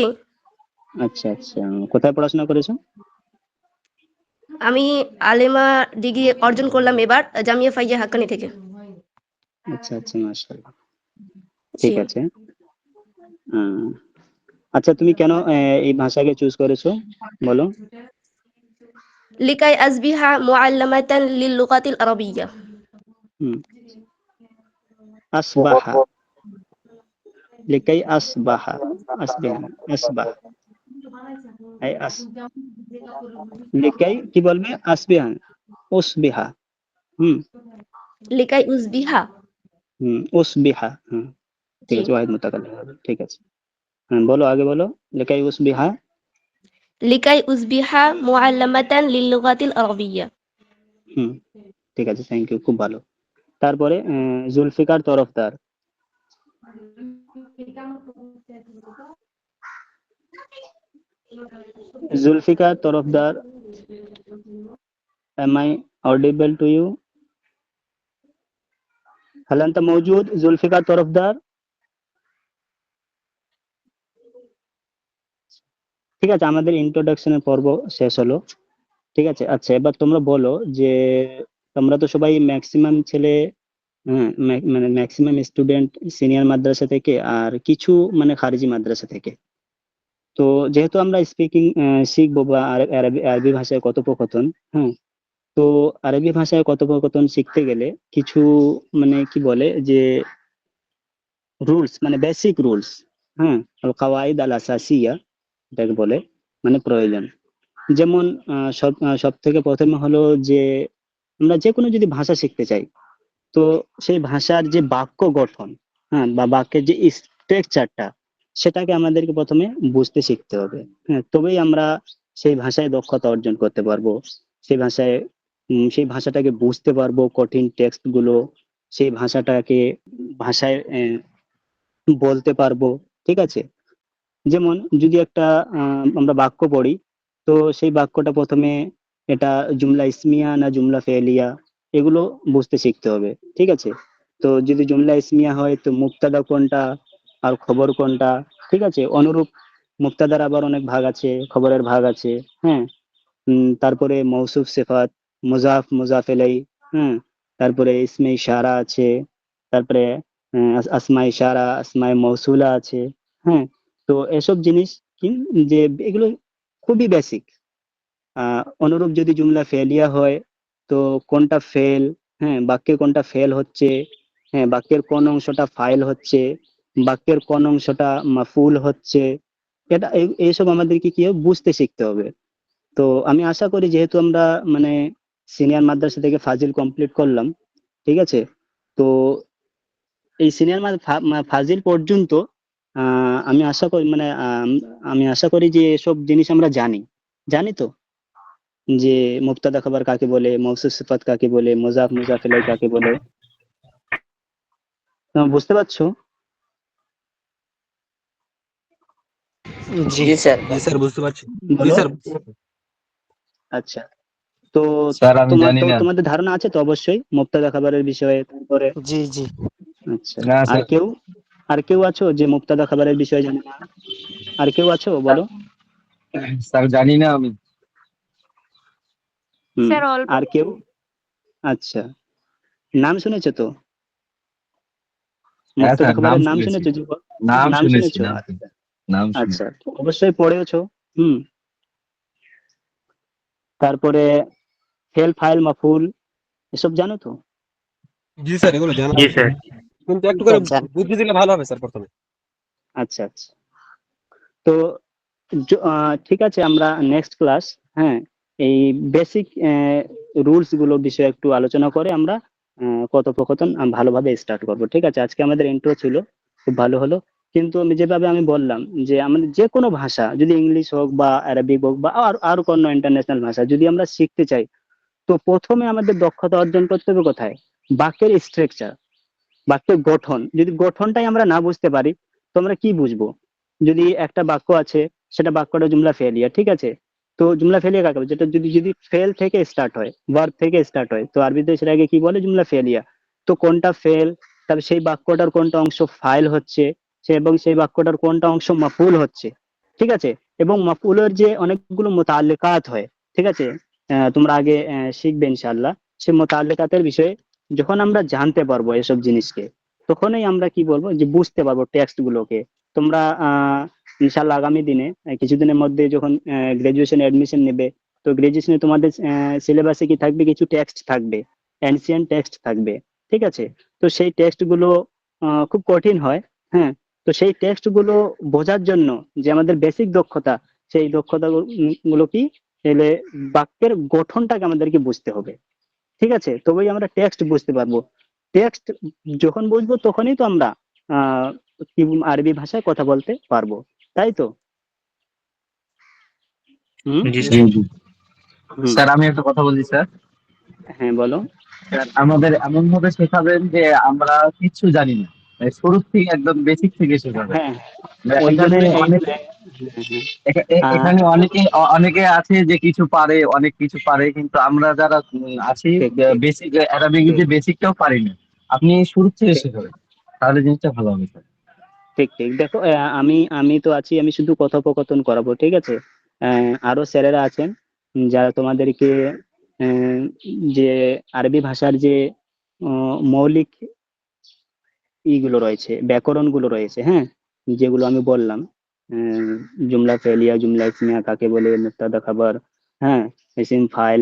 আচ্ছা আচ্ছা, কোথায় পড়াশোনা করেছো? আমি আলেমা ডিগ্রি অর্জন করলাম এবার জামিয়া ফাইজিয়া হাক্কানি থেকে। আচ্ছা আচ্ছা, মাশাআল্লাহ। জি, ঠিক আছে। আচ্ছা, তুমি কেন এই ভাষাকে চুজ করেছো বলো? লিকাই আসবিহা মুআল্লামাতান লিল লুগাতিল আরাবিয়্যা। আসবাহা, লিকাই আসবাহা, আসবাহ। এই লিকাই কি বলবে? আসবিহা, উসবিহা। লিকাই উসবিহা। উসবিহা। ঠিক জি। আছে, ওয়াহিদ মুতাকাল্লিম হবে, ঠিক আছে। বলো, আগে বলো। লিকাই উসবিহা। লিকাই উসবিহা মুআল্লামাতান লিল-লুগাতিল আরাবিয়্যা। ঠিক আছে, থ্যাংক ইউ, খুব ভালো। তারপরে Zulfikar Tarafdar. Zulfikar Tarafdar, am I audible to you? هل أنت موجود Zulfikar Tarafdar? ঠিক আছে, আমাদের ইন্ট্রোডাকশনের পর্ব শেষ হলো। ঠিক আছে, আচ্ছা এবার তোমরা বলো যে তোমরা তো সবাই ম্যাক্সিমাম ছেলে, মানে ম্যাক্সিমাম স্টুডেন্ট সিনিয়র মাদ্রাসা থেকে আর কিছু মানে খারিজি মাদ্রাসা থেকে। তো যেহেতু আমরা স্পিকিং শিখবো বা আরবি ভাষায় কথোপকথন, তো আরবি ভাষায় কথোপকথন শিখতে গেলে কিছু মানে কি বলে যে রুলস, মানে বেসিক রুলস, আল কাওয়াইদ আল আসাসিয়া এটাকে বলে, মানে প্রয়োজন। যেমন সব থেকে প্রথমে হলো যে আমরা যে কোনো যদি ভাষা শিখতে চাই, তো সেই ভাষার যে বাক্য গঠন, বা বাক্যের যে স্ট্রাকচারটা, সেটাকে আমাদেরকে প্রথমে বুঝতে শিখতে হবে। তবেই আমরা সেই ভাষায় দক্ষতা অর্জন করতে পারবো। সেই ভাষায় সেই ভাষাটাকে বুঝতে পারবো, কঠিন টেক্সট গুলো, সেই ভাষায় বলতে পারবো। ঠিক আছে, যেমন যদি একটা আমরা বাক্য পড়ি, তো সেই বাক্যটা প্রথমে এটা জুমলা ইসমিয়া না জুমলা ফেলিয়া, এগুলো বুঝতে শিখতে হবে। ঠিক আছে, তো যদি জুমলা ইসমিয়া হয় তো মুক্তাদা কোনটা আর খবর কোনটা। ঠিক আছে, অনুরূপ মুক্তাদার আবার অনেক ভাগ আছে, খবরের ভাগ আছে। তারপরে মৌসুফ সিফাত, মুজাফ, মুজাফ ইলাই, তারপরে ইসমে ইশারা আছে, তারপরে আসমা ইশারা, আসমায়ে মৌসুলা আছে। তো এসব জিনিস কি যে এগুলো খুবই বেসিক। অনুরূপ যদি জুমলা ফেলিয়া হয়, তো কোনটা ফেল, বাক্যে কোনটা ফেল হচ্ছে, বাক্যের কোন অংশটা ফাইল হচ্ছে, বাক্যের কোন অংশটা মাফুল হচ্ছে, এটা এইসব আমাদেরকে কি বুঝতে শিখতে হবে। তো আমি আশা করি যেহেতু আমরা মানে সিনিয়র মাদ্রাসা থেকে ফাজিল কমপ্লিট করলাম, ঠিক আছে, তো এই সিনিয়র ফাজিল পর্যন্ত আমি আশা করি মানে আমি আশা করি যে এসব জিনিস আমরা জানি তো, যে মুবতাদা খবর কাকে বলে, মৌসুফ সিফাত কাকে বলে, মুজাফ, মুজাফ ইলাই কাকে বলে। তোমরা বুঝতে পারছো? জি স্যার। জি স্যার, বুঝতে পারছি। বলো। আচ্ছা, তো স্যার আমি জানি না। তোমাদের ধারণা আছে তো অবশ্যই মুবতাদা খবরের বিষয়ে। তারপরে জি জি। আচ্ছা, না আর স্যার, কেউ আছো যে মুবতাদা খবরের বিষয়ে জানে না? আর কেউ আছো, বলো। স্যার জানি না আমি। স্যার অল্প আর কেউ? আচ্ছা, নাম শুনেছো তো? হ্যাঁ মুবতাদা স্যার, নাম খবরের নাম শুনেছি, শুনেছো যুবক? নাম নাম শুনেছি, শুনেছো? নাম আচ্ছা, শুনেছি। অবশ্যই পড়েছো। তারপরে ফেল, ফাইল, মাফুল এসব জানো তো? জি স্যার, এগুলো জানা জি আছে, স্যার। কিন্তু একটু করে স্যার বুঝিয়ে দিলে ভালো হবে স্যার প্রথমে। আচ্ছা আচ্ছা, তো ঠিক আছে, আমরা নেক্সট ক্লাস, এই বেসিক রুলস গুলো বিষয়ে একটু আলোচনা করে আমরা কথোপকথন ভালোভাবে স্টার্ট করব। ঠিক আছে, আজকে আমাদের ইন্ট্রো ছিল, খুব ভালো হলো। কিন্তু যেভাবে আমি বললাম যে আমাদের যে কোনো ভাষা, যদি ইংলিশ হোক বা আরবিক হোক বা আর কোনো ইন্টারন্যাশনাল ভাষা যদি আমরা শিখতে চাই, তো প্রথমে আমাদের দক্ষতা অর্জন করতে হবে কোথায়? বাক্যের স্ট্রাকচার, বাক্যের গঠন। যদি গঠনটাই আমরা না বুঝতে পারি, তো আমরা কি বুঝবো? যদি একটা বাক্য আছে, সেটা বাক্যটা জুমলা ফেলিয়া, ঠিক আছে, তো জুমলা ফেলিয়া কাকে বলে? যেটা যদি ফেল থেকে স্টার্ট হয়, ভার্ব থেকে স্টার্ট হয়, তো আরবিতে সেটাকে কি বলে? জুমলা ফেলিয়া। তো কোনটা ফেল, তাহলে সেই বাক্যটার কোনটা অংশ ফাইল হচ্ছে, এবং সেই বাক্যটার কোনটা অংশ মাফুল হচ্ছে। ঠিক আছে, এবং মাফুলের যে অনেকগুলো মুতাআল্লিকাত হয়, ঠিক আছে, তোমরা আগে শিখবে ইনশাআল্লাহ। সেই মুতাআল্লিকাতের বিষয়ে যখন আমরা জানতে পারবো এসব জিনিসকে, তখনই আমরা কি বলবো যে বুঝতে পারবো টেক্সট গুলোকে। তোমরা ইনশাআল্লাহ আগামী দিনে কিছুদিনের মধ্যে যখন গ্রাজুয়েশন এডমিশন নেবে, তো গ্রাজুয়েশনে তোমাদের সিলেবাসে কি থাকবে? কিছু টেক্সট থাকবে, অ্যানসিয়েন্ট টেক্সট থাকবে। ঠিক আছে, তো সেই টেক্সট গুলো খুব কঠিন হয়। তো সেই টেক্সট গুলো বোঝার জন্য যে আমাদের বেসিক দক্ষতা, সেই দক্ষতা গুলো কি, তাহলে বাক্যের গঠনটাকে আমাদেরকে বুঝতে হবে, ঠিক আছে, তবেই আমরা টেক্সট বুঝতে পারবো। টেক্সট যখন বুঝবো তখনই তো আমরা আহ কি আরবি ভাষায় কথা বলতে পারবো, তাই তো? হুম জি জি স্যার। জি। হুম স্যার আমি একটা কথা বলছি স্যার। হ্যাঁ বলো। স্যার আমাদের এমন ভাবে শেখাবেন যে আমরা কিচ্ছু জানি না, মানে শুরু থেকে একদম বেসিক থেকে শেখাবেন। হ্যাঁ ওই এখানে জন্যই অনেক হ্যাঁ, আহ, এখানে অনেকে আছে যে কিছু পারে, অনেক কিছু পারে, কিন্তু আমরা যারা আছি ঠিক ঠিক বেসিক অ্যারাবিক ঠিক যে বেসিকটাও পারি না। আপনি শুরু থেকে ঠিক শেখাবেন, তাহলে জিনিসটা ভালো হবে স্যার। ঠিক ঠিক দেখো, আমি আমি তো আছি, আমি শুধু কথোপকথন করাবো, ঠিক আছে। আরো স্যারেরা আছেন যারা তোমাদেরকে আহ, যে আরবি ভাষার যে মৌলিক ইগুলো রয়েছে, ব্যাকরণ গুলো রয়েছে, হ্যাঁ, যেগুলো আমি বললাম, আহ, জুমলা ফেলিয়া, জুমলা ইসমিয়া কাকে বলে, মুবতাদা খাবার, হ্যাঁ, ইসিম ফাইল,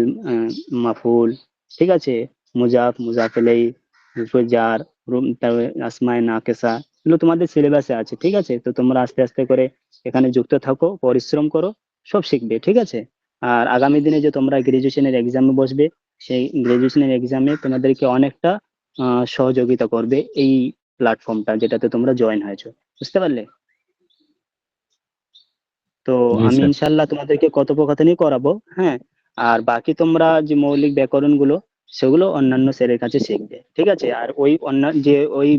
মাফুল, ঠিক আছে, মুজাফ, মুজাফ ইলাইহি, জার, তারপরে আসমায়ে নাকেসা, এগুলো তোমাদের সিলেবাসে আছে, ঠিক আছে। তো তোমরা আস্তে আস্তে করে এখানে যুক্ত থাকো, পরিশ্রম করো, সব শিখবে, ঠিক আছে। আর আগামী দিনে যে তোমরা গ্রাজুয়েশনের এক্সামে বসবে, সেই গ্রাজুয়েশনের এক্সামে তোমাদেরকে অনেকটা সহযোগিতা করবে এই প্ল্যাটফর্মটা, যেটাতে তোমরা জয়েন হয়েছো, বুঝতে পারলে? তো জি আমি স্যার। ইনশাল্লাহ তোমাদেরকে কথোপকথনই করাবো, হ্যাঁ। আর বাকি তোমরা যে মৌলিক ব্যাকরণ গুলো, সেগুলো অন্যান্য স্যারের কাছে শিখবে, ঠিক আছে। আর ওই অন্য যে ওই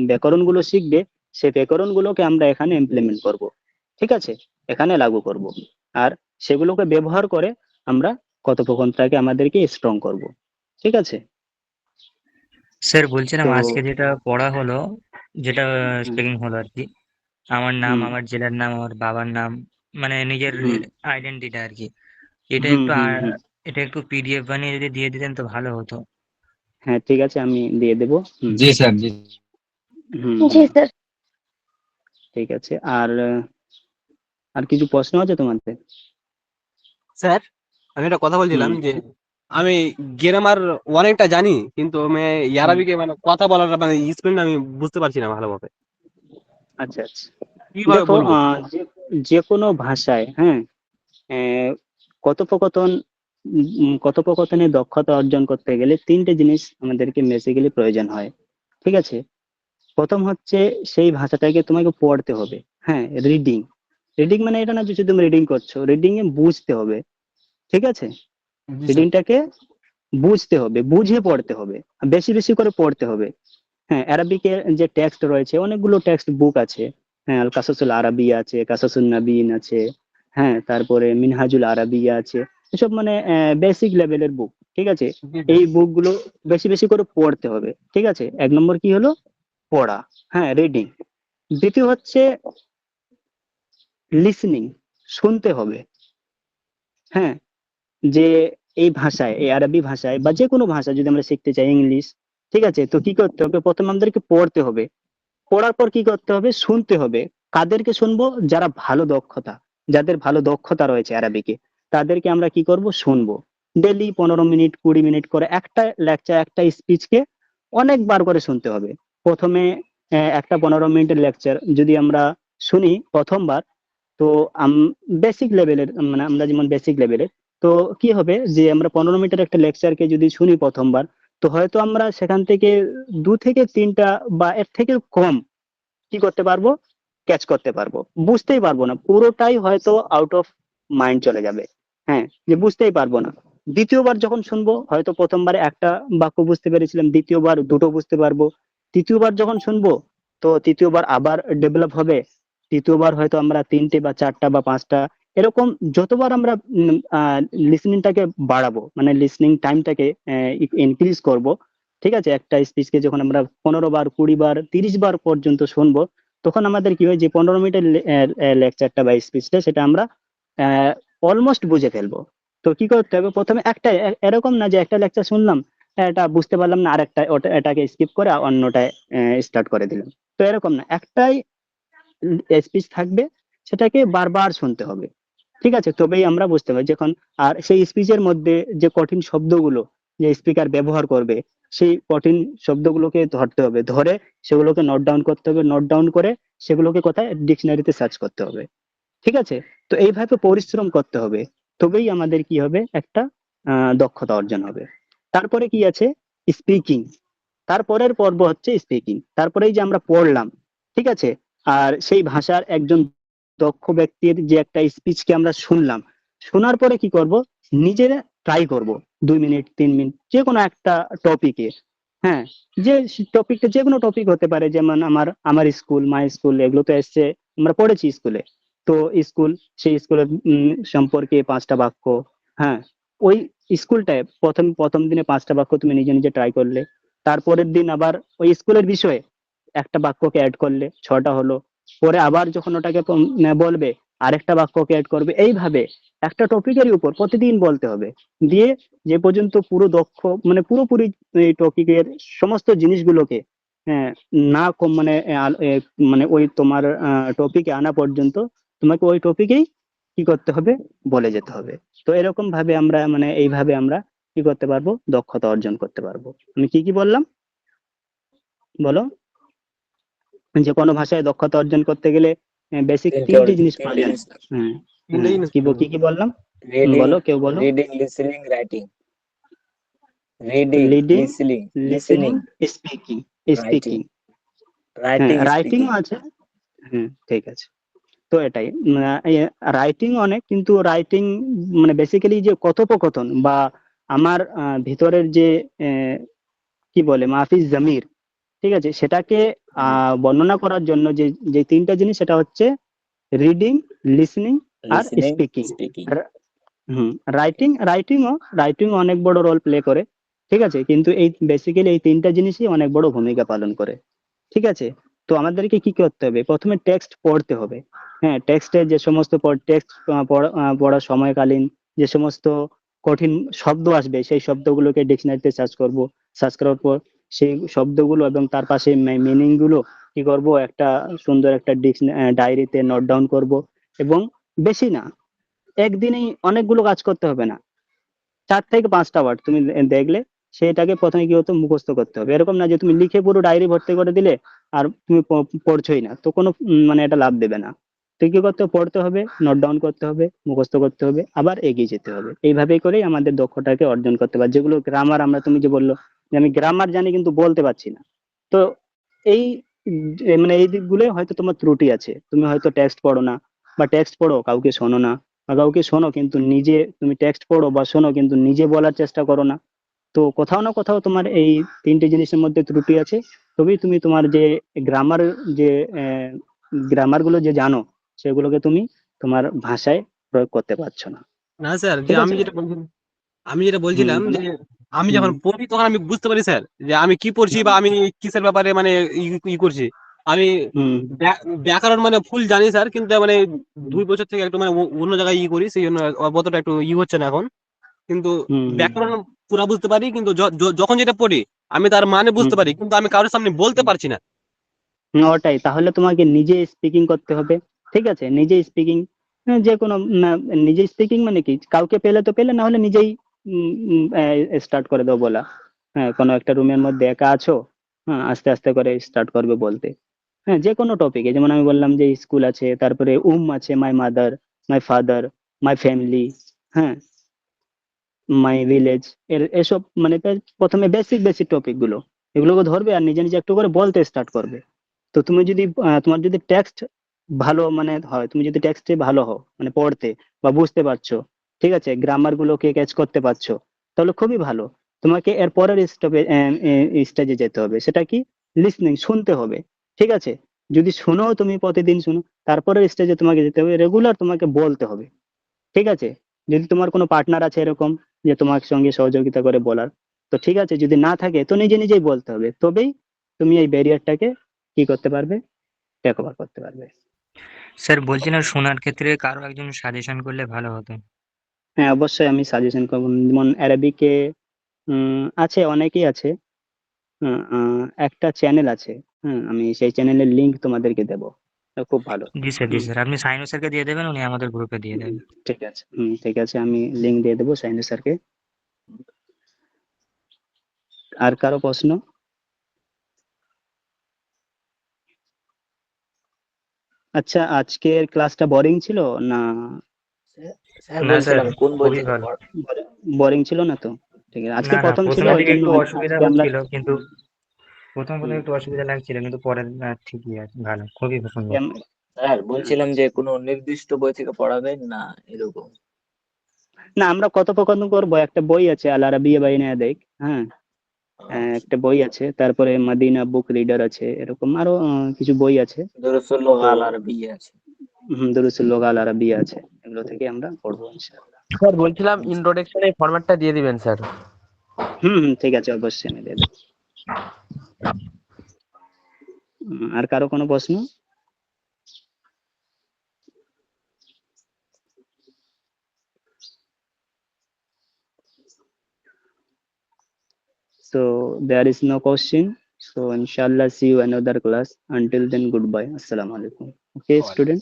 ব্যাকরণ গুলো শিখবে, সেই ব্যাকরণ গুলোকে আমরা এখানে ইমপ্লিমেন্ট করব, ঠিক আছে, এখানে লাগু করব। আর সেগুলোকে ব্যবহার করে আমরা কথোপকথনটাকে আমাদেরকে স্ট্রং করব, ঠিক আছে। স্যার বলছিলাম তো আজকে যেটা পড়া হলো, যেটা হুম স্পিকিং হলো আর কি, আমার নাম, হুম আমার জেলার নাম, আমার বাবার নাম, মানে নিজের হুম আইডেন্টিটি আর কি, এটা হুম একটু হুম হুম এটা একটু পিডিএফ বানিয়ে যদি দিয়ে দিতেন তো ভালো হতো। হ্যাঁ ঠিক আছে, আমি দিয়ে দেবো। হুম জি স্যার। জি হুম জি হুম স্যার। ঠিক আছে। আর কিছু প্রশ্ন আছে তোমাদের? স্যার আমি একটা কথা হুম বলছিলাম যে আমি গ্রামার অনেকটা জানি, কিন্তু আমি হুম আরবিকে মানে কথা বলার মানে স্পেলিং আমি বুঝতে পারছি না ভালোভাবে, আচ্ছা আচ্ছা, কিভাবে দেখো বলবো? যে যে কোনো ভাষায়, হ্যাঁ, আহ, কথোপকথন কথোপকথনে দক্ষতা অর্জন করতে গেলে তিনটে জিনিস আমাদেরকে বেসিক্যালি প্রয়োজন হয়, ঠিক আছে। প্রথম হচ্ছে সেই ভাষাটাকে তোমাকে পড়তে হবে, হ্যাঁ, রিডিং। রিডিং মানে এটা না যে শুধু তুমি রিডিং করছো, রিডিং এ বুঝতে হবে, ঠিক আছে। জি স্যার। রিডিংটাকে বুঝতে হবে, বুঝে পড়তে হবে, বেশি বেশি করে পড়তে হবে। হ্যাঁ, অ্যারাবিকের যে টেক্সট রয়েছে, অনেকগুলো টেক্সট বুক আছে, হ্যাঁ, আল কাসাসুল আরাবিয়া আছে, কাসাসুল নাবিয়িন আছে, হ্যাঁ, তারপরে মিনহাজুল আরাবিয়া আছে, এসব মানে বেসিক লেভেলের বুক, ঠিক আছে। জি স্যার। এই বুকগুলো বেশি বেশি করে পড়তে হবে, ঠিক আছে। এক নম্বর কি হলো, পড়া, হ্যাঁ, রিডিং। দ্বিতীয় হচ্ছে লিসনিং, শুনতে হবে, হ্যাঁ, যে এই ভাষায়, এই আরবি ভাষায় বা যে কোনো ভাষা যদি আমরা শিখতে চাই, ইংলিশ, ঠিক আছে, তো কি করতে হবে, প্রথমে আমাদেরকে পড়তে হবে, পড়ার পর কি করতে হবে, শুনতে হবে। কাদেরকে শুনবো, যারা ভালো দক্ষতা, যাদের ভালো দক্ষতা রয়েছে আরবিকে, তাদেরকে আমরা কি করব, শুনবো। ডেলি 15 মিনিট 20 মিনিট করে একটা লেকচার, একটা স্পিচকে অনেকবার করে শুনতে হবে। প্রথমে একটা 15 মিনিটের লেকচার যদি আমরা শুনি প্রথমবার, তো বেসিক লেভেলের, মানে আমরা যেমন বেসিক লেভেলের, তো কি হবে যে আমরা 15 মিনিটের একটা লেকচারকে যদি শুনি প্রথমবার, তো হয়তো আমরা সেখান থেকে 2 থেকে 3টা বা এর থেকে কম কি করতে পারবো, ক্যাচ করতে পারবো, বুঝতেই পারবো না, পুরোটাই হয়তো আউট অফ মাইন্ড চলে যাবে, হ্যাঁ, যে বুঝতেই পারবো না। দ্বিতীয়বার যখন শুনবো, হয়তো প্রথমবারে একটা বাক্য বুঝতে পেরেছিলাম, দ্বিতীয়বার দুটো বুঝতে পারবো, তৃতীয়বার যখন শুনবো, তো তৃতীয়বার আবার ডেভেলপ হবে, তৃতীয়বার হয়তো আমরা 3টে বা 4টা বা 5টা, এরকম যতবার আমরা লিসনিংটাকে বাড়াবো, মানে লিসনিং টাইমটাকে ইনক্রিজ করব, ঠিক আছে। একটা স্পিচকে যখন আমরা 15বার 20বার 30বার পর্যন্ত শুনবো, তখন আমাদের কি হয়, যে 15 মিনিটের লেকচারটা বা স্পিচটা, সেটা আমরা অলমোস্ট বুঝে ফেলবো। তো কি করতে হবে, প্রথমে একটা এরকম না যে একটা লেকচার শুনলাম, এটা বুঝতে পারলাম না, আরেকটা এটাকে স্কিপ করে অন্যটায় স্টার্ট করে দিলাম, তো এরকম না, একটাই স্পিচ থাকবে, সেটাকে বারবার শুনতে হবে, ঠিক আছে, তবেই আমরা বুঝতে পারি যখন। আর সেই স্পিচের মধ্যে যে কঠিন শব্দগুলো যে স্পিকার ব্যবহার করবে, সেই কঠিন শব্দগুলোকে ধরতে হবে, ধরে সেগুলোকে নোট ডাউন করতে হবে, নোট ডাউন করে সেগুলোকে কোথায়, ডিকশনারিতে সার্চ করতে হবে, ঠিক আছে? তো এইভাবে পরিশ্রম করতে হবে, তবেই আমাদের কি হবে, একটা দক্ষতা অর্জন হবে। তারপরে কি আছে, স্পিকিং। তারপরের পর্ব হচ্ছে স্পিকিং। তারপরে এই যে আমরা পড়লাম, ঠিক আছে, আর সেই ভাষার একজন দক্ষ ব্যক্তির যে একটা স্পিচকে আমরা শুনলাম, শোনার পরে কি করব, নিজে ট্রাই করব 2 মিনিট 3 মিনিট যে কোনো একটা টপিকে। হ্যাঁ, যে টপিকটা যে কোনো টপিক হতে পারে, যেমন আমার আমার স্কুল, মাই স্কুল, এগুলো তো এসছে, আমরা পড়েছি স্কুলে। তো স্কুল, সেই স্কুলের সম্পর্কে 5টা বাক্য। হ্যাঁ, ওই স্কুলটায় প্রথম প্রথম দিনে 5টা বাক্য তুমি নিজে নিজে ট্রাই করলে, তারপরের দিন আবার ওই স্কুলের বিষয়ে একটা বাক্যকে অ্যাড করলে, 6টা হলো। পরে আবার যখন ওটাকে বলবে, আরেকটা বাক্যকে অ্যাড করবে। এইভাবে একটা টপিকের উপর প্রতিদিন বলতে হবে, দিয়ে যে পর্যন্ত পুরো দক্ষ, মানে পুরোপুরি এই টপিকের সমস্ত জিনিসগুলোকে হ্যাঁ, না কম মানে মানে ওই তোমার টপিকে আনা পর্যন্ত তোমাকে ওই টপিকেই কি করতে হবে, বলে যেতে হবে। তো এরকম ভাবে আমরা, মানে এইভাবে আমরা কি করতে পারবো, দক্ষতা অর্জন করতে পারবো। আমি কি কি বললাম বলো? যে কোনো ভাষায় দক্ষতা অর্জন করতে গেলে বেসিক কেবল 3টি জিনিস তিনটে প্রয়োজন। জিনিস। হ্যাঁ, তিনটে জিনিস কি করবো। কি কি বললাম? রিডিং, বলো, কেউ বলো। Reading, listening, writing. Reading, leading, listening, listening, listening, speaking. Writing, speaking, হ্যাঁ, রাইটিং, রাইটিংও স্পিকিং। আছে। ঠিক আছে। তো এটাই, রাইটিং অনেক, কিন্তু রাইটিং মানে বেসিক্যালি যে কথোপকথন বা আমার ভিতরের যে কি বলে মাহফিজ জামির, ঠিক আছে, সেটাকে বর্ণনা করার জন্য যে যে 3টা জিনিস, সেটা হচ্ছে রিডিং, লিসনিং আর লিসেনিং, স্পিকিং। স্পিকিং। রাইটিং অনেক বড় রোল প্লে করে, ঠিক আছে, কিন্তু এই বেসিক্যালি এই 3টা জিনিসই অনেক বড় ভূমিকা পালন করে, ঠিক আছে। তো আমাদেরকে কি করতে হবে, প্রথমে টেক্সট পড়তে হবে। হ্যাঁ, টেক্সটে যে সমস্ত টেক্সট পড়ার সময়কালীন যে সমস্ত কঠিন শব্দ আসবে, সেই শব্দগুলোকে ডিকশনারিতে সার্চ করব। সার্চ করার পর সেই শব্দগুলো এবং তার পাশে মিনিং গুলো কি করব, একটা সুন্দর একটা ডায়েরিতে নোট ডাউন করব। এবং বেশি না, একদিনেই অনেকগুলো কাজ করতে হবে না, 4 থেকে 5টা ওয়ার্ড তুমি দেখলে সেটাকে প্রথমে কি হতো, মুখস্থ করতে হবে। এরকম না যে তুমি লিখে পুরো ডায়েরি ভর্তি করে দিলে আর তুমি পড়ছোই না, তো কোনো মানে এটা লাভ দেবে না। তো কি করতে হবে, পড়তে হবে, নোট ডাউন করতে হবে, মুখস্থ করতে হবে, আবার এগিয়ে যেতে হবে। এইভাবেই করেই আমাদের দক্ষতাকে অর্জন করতে পারে। যেগুলো গ্রামার, আমরা তুমি যে বললো যে আমি গ্রামার জানি কিন্তু বলতে পারছি না, তো এই মানে এই দিকগুলোই হয়তো তোমার ত্রুটি আছে। তুমি হয়তো টেক্সট পড়ো না, বা টেক্সট পড়ো কাউকে শোনো না, বা কাউকে শোনো কিন্তু নিজে, তুমি টেক্সট পড়ো বা শোনো কিন্তু নিজে বলার চেষ্টা করো না। তো কোথাও না কোথাও তোমার এই 3টে জিনিসের মধ্যে ত্রুটি আছে। তবেই তুমি তোমার যে গ্রামার, যে গ্রামার গুলো যে জানো, সেগুলোকে তুমি তোমার ভাষায় প্রয়োগ করতে পারছো না, না স্যার, যে ঠিক আছে। আমি যেটা বলছিলাম বলো। যে আমি হুম যখন পড়ি তখন আমি বুঝতে পারি স্যার যে আমি কি পড়ছি হুম বা আমি কিসের ব্যাপারে মানে ই করছি। আমি হুম ব্যাকরণ মানে ফুল জানি স্যার, কিন্তু মানে 2 বছর থেকে একটু মানে অন্য জায়গায় ই করি, সেই জন্য অতটা একটু হচ্ছে না এখন। কিন্তু হুম হুম ব্যাকরণ পুরা বুঝতে পারি, কিন্তু যখন যেটা পড়ি আমি তার মানে হুম বুঝতে পারি, কিন্তু আমি কারোর সামনে বলতে হুম। পারছি না। ওটাই, তাহলে তোমাকে নিজে স্পিকিং করতে হবে, ঠিক আছে, নিজে স্পিকিং। যে কোনো নিজে স্পিকিং মানে কি, কাউকে পেলে তো পেলে, না হলে নিজেই স্টার্ট করে দাও বলা। হ্যাঁ, কোনো একটা রুমের মধ্যে একা আছো, হ্যাঁ, আস্তে আস্তে করে স্টার্ট করবে বলতে। হ্যাঁ, যে কোনো টপিকে, যেমন আমি বললাম যে স্কুল আছে, তারপরে আছে, my mother, my father, my family, হ্যাঁ, মাই ভিলেজ, এসব মানে প্রথমে বেসিক বেসিক টপিক গুলো, এগুলোকে ধরবে আর নিজে নিজে একটু করে বলতে স্টার্ট করবে। তো তুমি যদি তোমার যদি টেক্সট ভালো মানে হয়, তুমি যদি টেক্সটে ভালো হও মানে পড়তে বা বুঝতে পারছো, ঠিক আছে, গ্রামার গুলোকে ক্যাচ করতে পারছো, তাহলে খুবই ভালো। তোমাকে এর পরের স্টেজে যেতে হবে, সেটা কি, লিসনিং, শুনতে হবে, ঠিক আছে। যদি শুনো, তুমি প্রতিদিন শুনো, তারপরের স্টেজে তোমাকে যেতে হবে, রেগুলার তোমাকে বলতে হবে, ঠিক আছে। যদি তোমার কোনো পার্টনার আছে এরকম যে তোমার সঙ্গে সহযোগিতা করে বলার, তো ঠিক আছে, যদি না থাকে তো নিজে নিজেই বলতে হবে, তবেই তুমি এই ব্যারিয়ারটাকে কি করতে পারবে, টেক ওভার করতে পারবে। স্যার বলছিলাম শোনার ক্ষেত্রে কারো একজন সাজেশন করলে ভালো হতো। হ্যাঁ, অবশ্যই আমি সাজেশন করবো। যেমন অ্যারাবিকে আছে, অনেকেই আছে। একটা চ্যানেল আছে, আমি সেই চ্যানেলের লিংক তোমাদেরকে দেবো, খুব ভালো। জি হুম, স্যার, আপনি সাইনু স্যারকে দিয়ে দেবেন, উনি আমাদের গ্রুপে দিয়ে দেবেন। ঠিক আছে, ঠিক আছে, আমি লিংক দিয়ে দেবো সাইনু স্যারকে। আর কারো প্রশ্ন? আচ্ছা, আজকের ক্লাসটা বোরিং ছিল না? স্যার না স্যার, বলছিলাম কোন বই খুবই থেকে ভালো। বোরিং ছিল না তো? ঠিক আছে, আজকে না না, প্রথম ছিল, প্রথমের ওই দিকে জন্য একটু অসুবিধা আজকে আমরা হচ্ছিল, কিন্তু প্রথম একটু অসুবিধা লাগছিল, কিন্তু পরে ঠিকই আছে, ভালো, খুবই সুন্দর। স্যার বলছিলাম যে কোনো নির্দিষ্ট বই থেকে পড়াবেন না এরকম? না, আমরা কথোপকথন করবো। একটা বই আছে আল আরাবিয়া বাইনা ইয়াদাইক, হ্যাঁ, একটা বই আছে, তারপরে মদিনা বুক রিডার আছে, এরকম আরো কিছু বই আছে। দুরুসুল লুগা আল আরবিয়া আছে। দুরুসুল লুগা আল আরাবিয়া আছে, এগুলো থেকে আমরা পড়বো ইনশাআল্লাহ। স্যার বলছিলাম ইন্ট্রোডাকশনে ফরম্যাটটা দিয়ে দিবেন স্যার। ঠিক আছে, অবশ্যই আমি দিয়ে দেবো। আর কারো কোনো প্রশ্ন? So there is no question. So inshallah, see you another class. Until then, goodbye. Assalamu alaikum. Okay, student.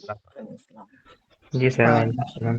G sir, ওয়ালাইকুম আসসালাম।